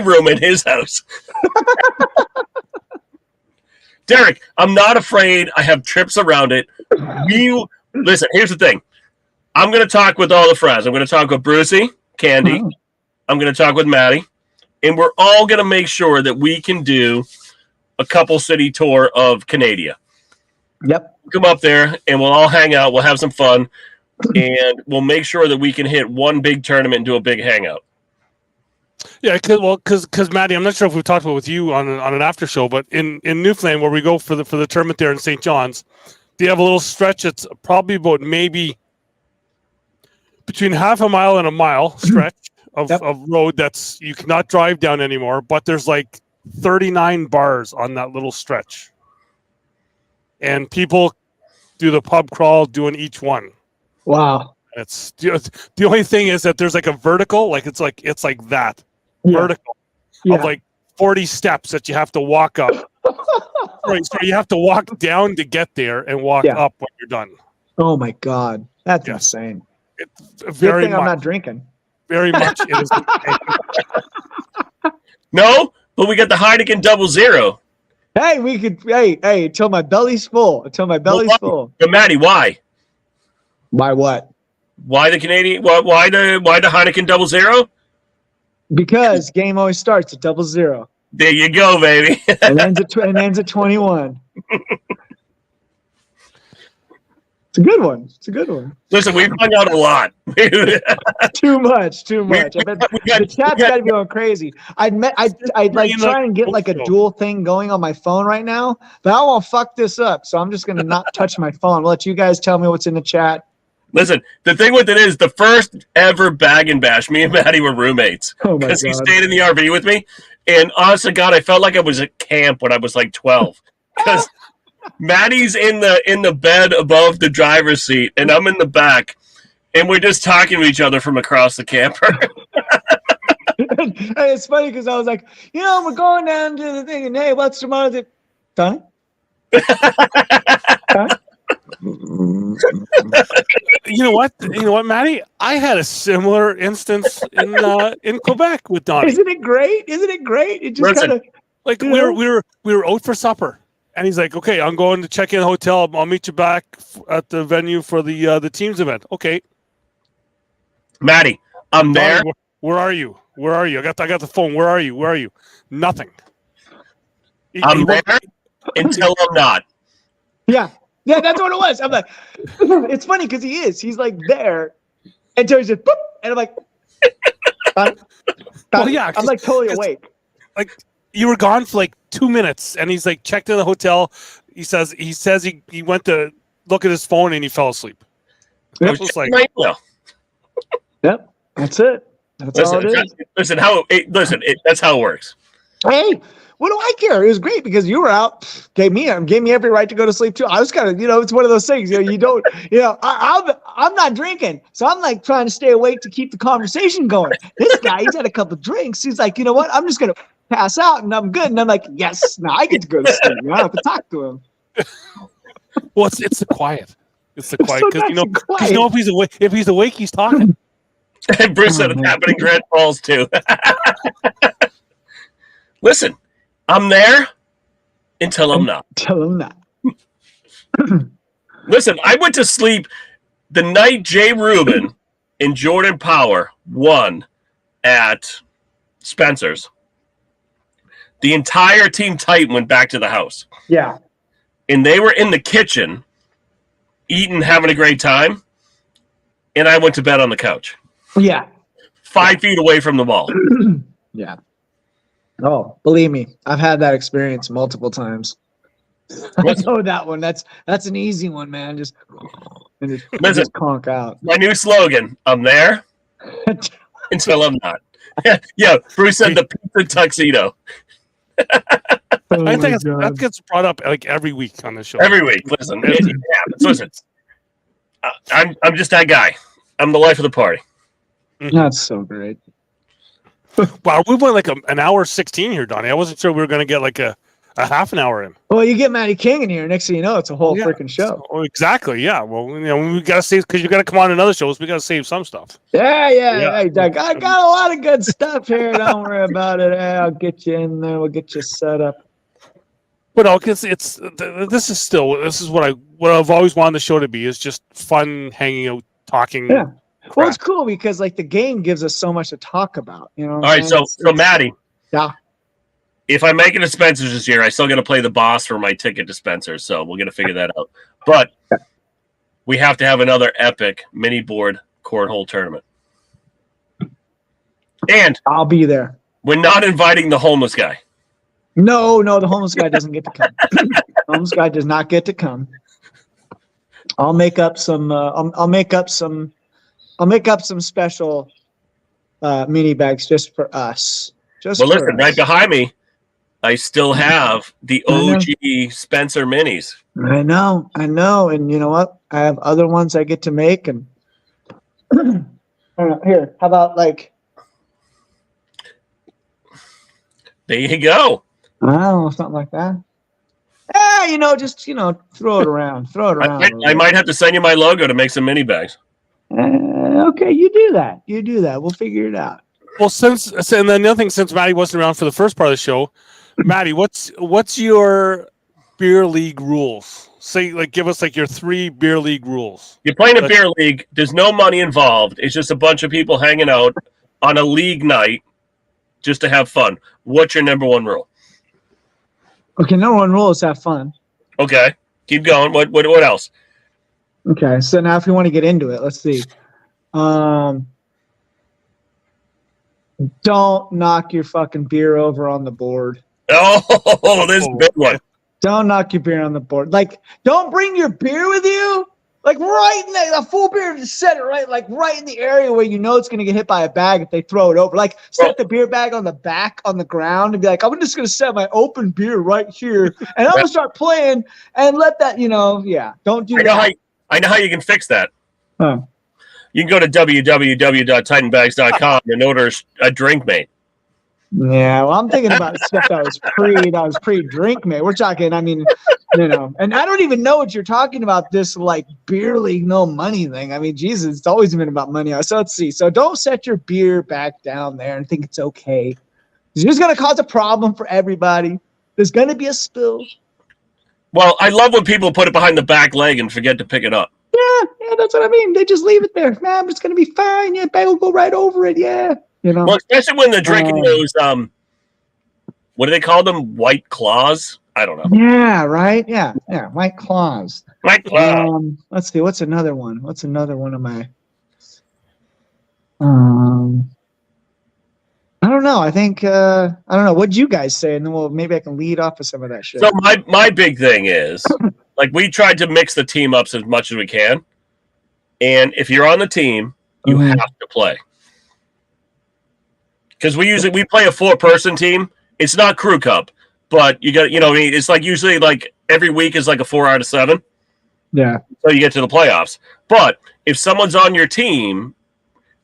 Speaker 2: room in his house. Derek, I'm not afraid. I have trips around it. Listen, here's the thing. I'm going to talk with all the friends. I'm going to talk with Brucey, Candy. I'm going to talk with Matty. And we're all going to make sure that we can do a couple city tour of Canada.
Speaker 3: Yep.
Speaker 2: Come up there, and we'll all hang out. We'll have some fun. And we'll make sure that we can hit one big tournament and do a big hangout.
Speaker 1: Yeah, because Matty, I'm not sure if we've talked about it with you on an after show, but in Newfoundland where we go for the tournament there in St. John's, they have a little stretch that's probably about maybe between half a mile and a mile stretch of road that's you cannot drive down anymore, but there's like 39 bars on that little stretch. And people do the pub crawl doing each one.
Speaker 3: Wow.
Speaker 1: It's the only thing is that there's like a vertical, like it's like that vertical of like 40 steps that you have to walk up. Right, so you have to walk down to get there and walk up when you're done.
Speaker 3: Oh my God, that's insane.
Speaker 1: It's very
Speaker 3: Good thing I'm not drinking.
Speaker 1: Very much. It is.
Speaker 2: No, but we got the Heineken 00.
Speaker 3: Hey, we could. Hey, until my belly's full. Full.
Speaker 2: But Matty, why?
Speaker 3: Why what?
Speaker 2: Why the Canadian? Why the Heineken 00?
Speaker 3: Because game always starts at 00.
Speaker 2: There you go, baby.
Speaker 3: And ends at 21. It's a good one.
Speaker 2: Listen, we've hung out a lot.
Speaker 3: Too much. I bet the chat's got to be going crazy. I'd like try and get like a dual thing going on my phone right now, but I won't fuck this up. So I'm just gonna not touch my phone. I'll let you guys tell me what's in the chat.
Speaker 2: Listen, the thing with it is the first ever bag and bash, me and Matty were roommates.
Speaker 3: Oh my God.
Speaker 2: Because he stayed in the RV with me. And honest to God, I felt like I was at camp when I was like 12. Because Matty's in the bed above the driver's seat, and I'm in the back. And we're just talking to each other from across the camper.
Speaker 3: And it's funny because I was like, we're going down to the thing, and hey, what's tomorrow? Done? Huh?
Speaker 1: You know what, Matty? I had a similar instance in Quebec with Donnie.
Speaker 3: Isn't it great? It just kind of
Speaker 1: like we were out for supper, and he's like, "Okay, I'm going to check in the hotel. I'll meet you back at the venue for the teams event." Okay,
Speaker 2: Matty, I'm there.
Speaker 1: Donnie, where are you? I got the phone. Where are you? Nothing.
Speaker 2: I'm there until I'm not.
Speaker 3: Yeah, that's what it was. I'm like, it's funny because he's like there until he's just boop, and I'm like,
Speaker 1: well, yeah,
Speaker 3: I'm like totally awake.
Speaker 1: Like you were gone for like 2 minutes, and he's like checked in the hotel. He says he went to look at his phone and he fell asleep.
Speaker 3: Yep.
Speaker 1: It was like,
Speaker 3: yep, that's it. That's all it is.
Speaker 2: Listen, that's how it works.
Speaker 3: Hey, what do I care? It was great because you were out, gave me every right to go to sleep too. I was kind of, it's one of those things. You don't, I'm not drinking, so I'm like trying to stay awake to keep the conversation going. This guy, he's had a couple drinks. He's like, you know what? I'm just gonna pass out and I'm good. And I'm like, yes, now I get to go to sleep. I don't have to talk to him.
Speaker 1: Well, it's the quiet. It's the quiet because if he's awake, he's talking.
Speaker 2: And Bruce said it's happening in Grand Falls too. Listen, I'm there until I'm not.
Speaker 3: Tell him that.
Speaker 2: Listen, I went to sleep the night Jay Rubin and Jordan Power won at Spencer's. The entire Team Titan went back to the house.
Speaker 3: Yeah.
Speaker 2: And they were in the kitchen eating, having a great time. And I went to bed on the couch.
Speaker 3: Yeah.
Speaker 2: 5 feet away from the ball.
Speaker 3: Yeah. Oh, believe me, I've had that experience multiple times. I know that one. That's an easy one, man. Just conk out.
Speaker 2: My new slogan, I'm there until I'm not. Yeah, Bruce said the pizza tuxedo.
Speaker 1: I think that gets brought up like every week on the show.
Speaker 2: Every week. Listen, it happens. Listen, I'm just that guy. I'm the life of the party.
Speaker 3: That's so great.
Speaker 1: Wow, we went like an hour 16 here, Donnie. I wasn't sure we were going to get like a half an hour in.
Speaker 3: Well, you get Matty King in here. Next thing you know, it's a whole freaking show.
Speaker 1: So, exactly. Yeah. Well, we got to save because you got to come on another shows. We got to save some stuff.
Speaker 3: Yeah. Hey, Doug, I got a lot of good stuff here. Don't worry about it. Hey, I'll get you in there. We'll get you set up.
Speaker 1: But no, because this is what I've always wanted the show to be, is just fun, hanging out, talking.
Speaker 3: Yeah. Well, it's cool because like the game gives us so much to talk about. You know.
Speaker 2: All right, so Maddie.
Speaker 3: Yeah.
Speaker 2: If I make it to Spencer's this year, I still got to play the boss for my ticket to Spencer's, so we're gonna figure that out. But we have to have another epic mini board cornhole tournament, and
Speaker 3: I'll be there.
Speaker 2: we're not inviting the homeless guy.
Speaker 3: No, the homeless guy doesn't get to come. The homeless guy does not get to come. I'll make up some. I'll make up some special mini bags just for us.
Speaker 2: Well, listen, right behind me, I still have the OG Spencer minis.
Speaker 3: I know, and you know what? I have other ones I get to make, and I don't know, here. How about like?
Speaker 2: There you go.
Speaker 3: I don't know, something like that. Just throw it around.
Speaker 2: I might have to send you my logo to make some mini bags.
Speaker 3: Okay, you do that. We'll figure it out.
Speaker 1: Well, and then the other thing, since Maddie wasn't around for the first part of the show, Maddie, what's your beer league rules? Say, like, give us like your 3 beer league rules.
Speaker 2: You're playing a beer league. There's no money involved. It's just a bunch of people hanging out on a league night just to have fun. What's your number 1 rule?
Speaker 3: Okay, number 1 rule is have fun.
Speaker 2: Okay, keep going. What else?
Speaker 3: Okay, so now if we want to get into it, let's see. Don't knock your fucking beer over on the board.
Speaker 2: Oh, this is a big one.
Speaker 3: Don't knock your beer on the board. Like, don't bring your beer with you. Like, right in the full beer, just set it right in the area where you know it's going to get hit by a bag if they throw it over. Like, set the beer bag on the back on the ground and be like, I'm just going to set my open beer right here, and I'm going to start playing and let that, don't do that.
Speaker 2: I know how you can fix that.
Speaker 3: Huh.
Speaker 2: You can go to www.titanbags.com and order a drink mate.
Speaker 3: Yeah, well, I'm thinking about stuff that was pre-drink mate. We're talking, and I don't even know what you're talking about, this like beer league no money thing. I mean, Jesus, it's always been about money. So let's see. So don't set your beer back down there and think it's okay. It's just going to cause a problem for everybody. There's going to be a spill.
Speaker 2: Well, I love when people put it behind the back leg and forget to pick it up.
Speaker 3: Yeah, that's what I mean. They just leave it there. Man, it's going to be fine. Yeah, bag will go right over it. Yeah.
Speaker 2: Well, especially when they're drinking those, what do they call them? White Claws? I don't know.
Speaker 3: Yeah, right? Yeah, White Claws.
Speaker 2: White Claws.
Speaker 3: Let's see. What's another one? What's another one of my... I don't know. I think, I don't know. What'd you guys say? And then maybe I can lead off of some of that shit.
Speaker 2: So my big thing is, like, we tried to mix the team ups as much as we can. And if you're on the team, you have to play. Because we play a 4-person team. It's not crew cup, but you got, it's like usually like every week is like a 4 out of 7.
Speaker 3: Yeah.
Speaker 2: So you get to the playoffs. But if someone's on your team,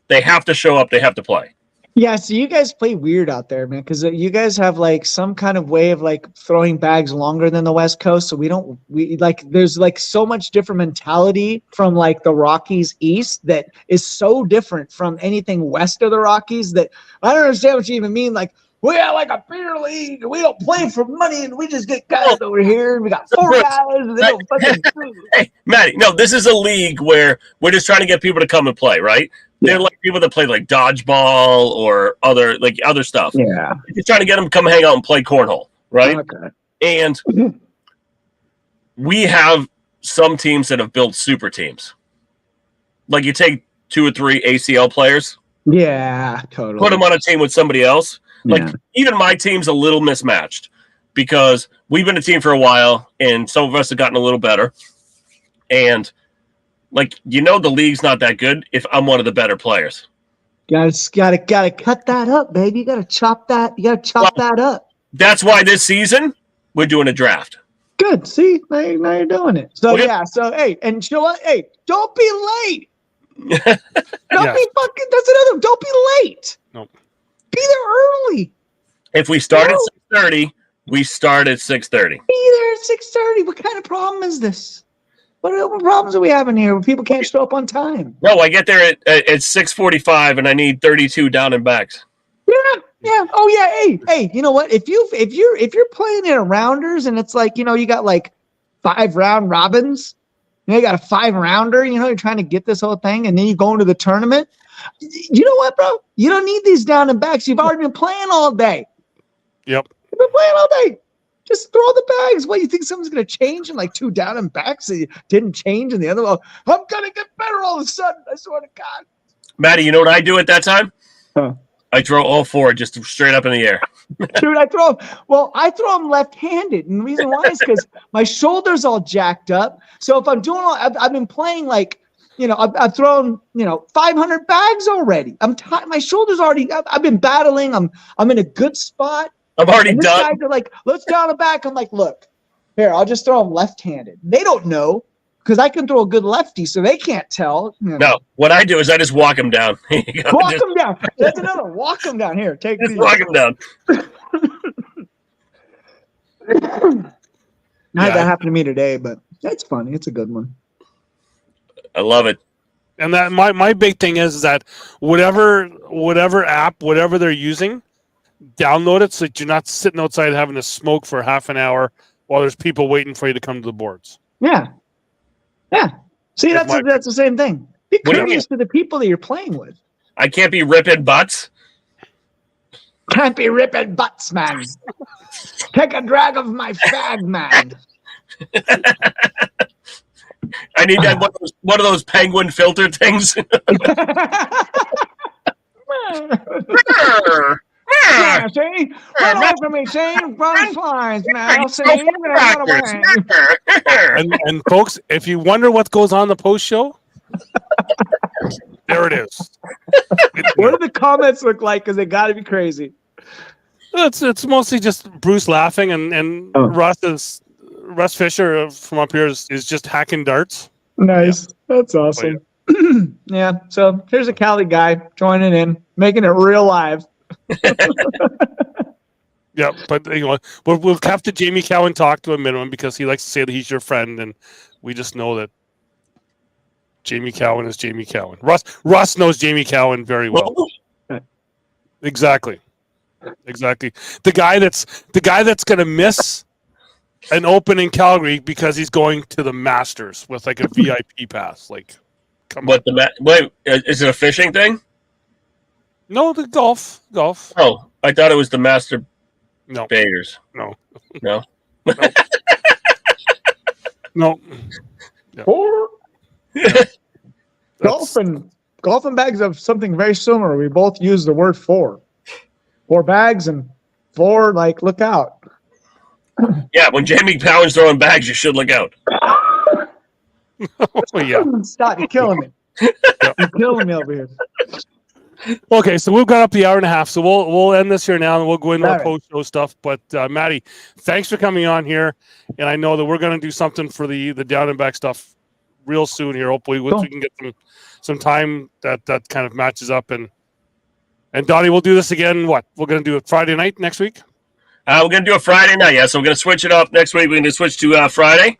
Speaker 2: they have to show up. They have to play.
Speaker 3: Yeah, so you guys play weird out there, man, because you guys have like some kind of way of like throwing bags longer than the West Coast. So we like there's like so much different mentality from like the Rockies East that is so different from anything west of the Rockies that I don't understand what you even mean. Like, we have like a beer league, and we don't play for money, and we just get guys over here, and we got 4 guys, and they don't fucking.
Speaker 2: Hey, Matty, no, this is a league where we're just trying to get people to come and play, right? They're like people that play like dodgeball or other stuff.
Speaker 3: Yeah.
Speaker 2: We're just trying to get them to come hang out and play cornhole, right?
Speaker 3: Okay.
Speaker 2: And we have some teams that have built super teams. Like you take 2 or 3 ACL players,
Speaker 3: Yeah, totally.
Speaker 2: put them on a team with somebody else. Like
Speaker 3: Yeah.
Speaker 2: even my team's a little mismatched because we've been a team for a while and some of us have gotten a little better. And like, the league's not that good if I'm one of the better players.
Speaker 3: Gotta cut that up, baby. You gotta chop that. You gotta chop that up.
Speaker 2: That's why this season we're doing a draft.
Speaker 3: Good. See, now you're doing it. So
Speaker 2: Okay.
Speaker 3: yeah. So hey, and you know what? Hey, don't be late. Don't
Speaker 1: Yeah.
Speaker 3: be fucking. That's another. Don't be late.
Speaker 1: Nope.
Speaker 3: Be there early.
Speaker 2: If we start at 6:30, we start at 6:30.
Speaker 3: Be there at 6:30. What kind of problem is this? What problems are we having here where people can't show up on time?
Speaker 2: No, I get there at 6:45 and I need 32 down and backs.
Speaker 3: Yeah. Oh yeah. Hey. You know what? If you're playing in a rounders and it's like you got like 5 round robins, you got a 5 rounder. You're trying to get this whole thing, and then you go into the tournament. You know what, bro? You don't need these down and backs. You've already been playing all day.
Speaker 1: Yep.
Speaker 3: You've been playing all day. Just throw the bags. What, you think someone's going to change in like 2 down and backs? It didn't change in the other one. I'm going to get better all of a sudden. I swear to God.
Speaker 2: Matty, you know what I do at that time?
Speaker 3: Huh.
Speaker 2: I throw all 4 just straight up in the air.
Speaker 3: Dude, I throw them left-handed. And the reason why is because my shoulder's all jacked up. So if I'm doing I've been playing like, I've thrown, 500 bags already. I'm tired. My shoulder's already, I've been battling. I'm in a good spot.
Speaker 2: I'm already
Speaker 3: And these
Speaker 2: done.
Speaker 3: guys are like, let's down and back. I'm like, look, here, I'll just throw them left-handed. They don't know because I can throw a good lefty, so they can't tell.
Speaker 2: No, what I do is I just walk them down.
Speaker 3: Walk them down. That's another. Walk them down. Here, take
Speaker 2: Just
Speaker 3: these.
Speaker 2: walk them down.
Speaker 3: I had that happen to me today, but it's funny. It's a good one.
Speaker 2: I love it.
Speaker 1: And that my big thing is that whatever app, whatever they're using, download it so that you're not sitting outside having to smoke for half an hour while there's people waiting for you to come to the boards.
Speaker 3: Yeah. See,
Speaker 1: That's
Speaker 3: that's the same thing. Be
Speaker 2: What do you
Speaker 3: courteous to the people that you're playing with.
Speaker 2: I can't be ripping butts.
Speaker 3: Can't be ripping butts, man. Take a drag of my fag, man.
Speaker 2: I need that one of those penguin filter things.
Speaker 3: Yeah, see? Run away from me, see? Run flies, man. See? Run away.
Speaker 1: And folks, if you wonder what goes on the post show, there it is.
Speaker 3: What do the comments look like? Because they got to be crazy.
Speaker 1: It's mostly just Bruce laughing and
Speaker 3: Oh.
Speaker 1: Russ Fisher from up here is just hacking darts.
Speaker 3: Nice. That's awesome. Yeah. So here's a Cali guy joining in, making it real live.
Speaker 1: Yeah, but we'll have to Jamie Cowan talk to a minimum because he likes to say that he's your friend, and we just know that Jamie Cowan is Jamie Cowan. Russ knows Jamie Cowan very well. Exactly. The guy that's going to miss an open in Calgary because he's going to the Masters with like a VIP pass. Like, come on.
Speaker 2: Wait, is it a fishing thing?
Speaker 1: No, the golf.
Speaker 2: Oh, I thought it was the master
Speaker 1: No,
Speaker 2: baiters.
Speaker 1: no.
Speaker 2: No.
Speaker 1: No.
Speaker 3: Or
Speaker 1: That's-
Speaker 3: golf and bags have something very similar. We both use the word for. 4 bags and 4, like, look out.
Speaker 2: Yeah, when Jamie Cowan's throwing bags, you should look out.
Speaker 1: Oh, yeah.
Speaker 3: Stop, you're killing me. You're killing me over here.
Speaker 1: Okay, so we've got up the hour and a half, so we'll end this here now, and we'll go into
Speaker 3: All
Speaker 1: our
Speaker 3: right.
Speaker 1: post-show stuff. But Maddie, thanks for coming on here, and I know that we're going to do something for the down and back stuff real soon here. Hopefully,
Speaker 3: Cool.
Speaker 1: we can get some time that kind of matches up, and And Donnie, we'll do this again. What? We're going to do it Friday night next week?
Speaker 2: We're going to do a Friday night, yeah. So we're going to switch it up next week. We're going to switch to Friday,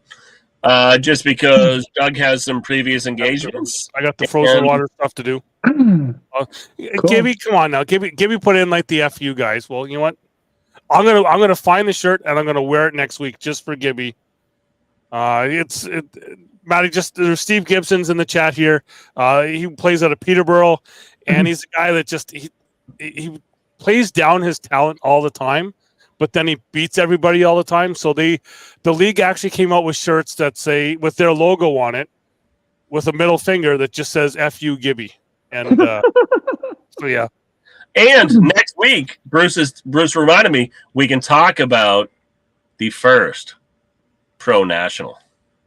Speaker 2: just because Doug has some previous engagements.
Speaker 1: I got the frozen
Speaker 2: And-
Speaker 1: water stuff to do.
Speaker 3: Cool.
Speaker 1: Gibby, come on now. Gibby put in like the FU guys. Well, you know what? I'm gonna find the shirt and I'm gonna wear it next week just for Gibby. Matty, there's Steve Gibson's in the chat here. He plays out of Peterborough, and he's a guy that he plays down his talent all the time, but then he beats everybody all the time. So the league actually came out with shirts that say with their logo on it, with a middle finger that just says "FU Gibby," and so yeah.
Speaker 2: And next week, Bruce reminded me we can talk about the first Pro National.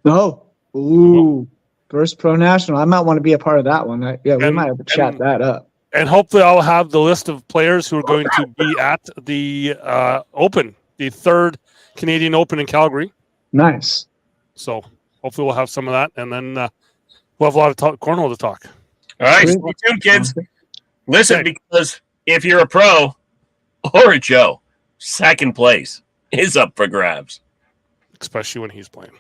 Speaker 3: Oh, ooh, first Pro National. I might want to be a part of that one. We might have to chat that up.
Speaker 1: And hopefully I'll have the list of players who are going to be at the Open, the third Canadian Open in Calgary.
Speaker 3: Nice.
Speaker 1: So hopefully we'll have some of that, and then we'll have a lot of cornhole to talk.
Speaker 2: All right,
Speaker 3: Great.
Speaker 2: stay tuned, kids. Listen,
Speaker 1: Okay.
Speaker 2: because if you're a pro or a Joe, second place is up for grabs.
Speaker 1: Especially when he's playing.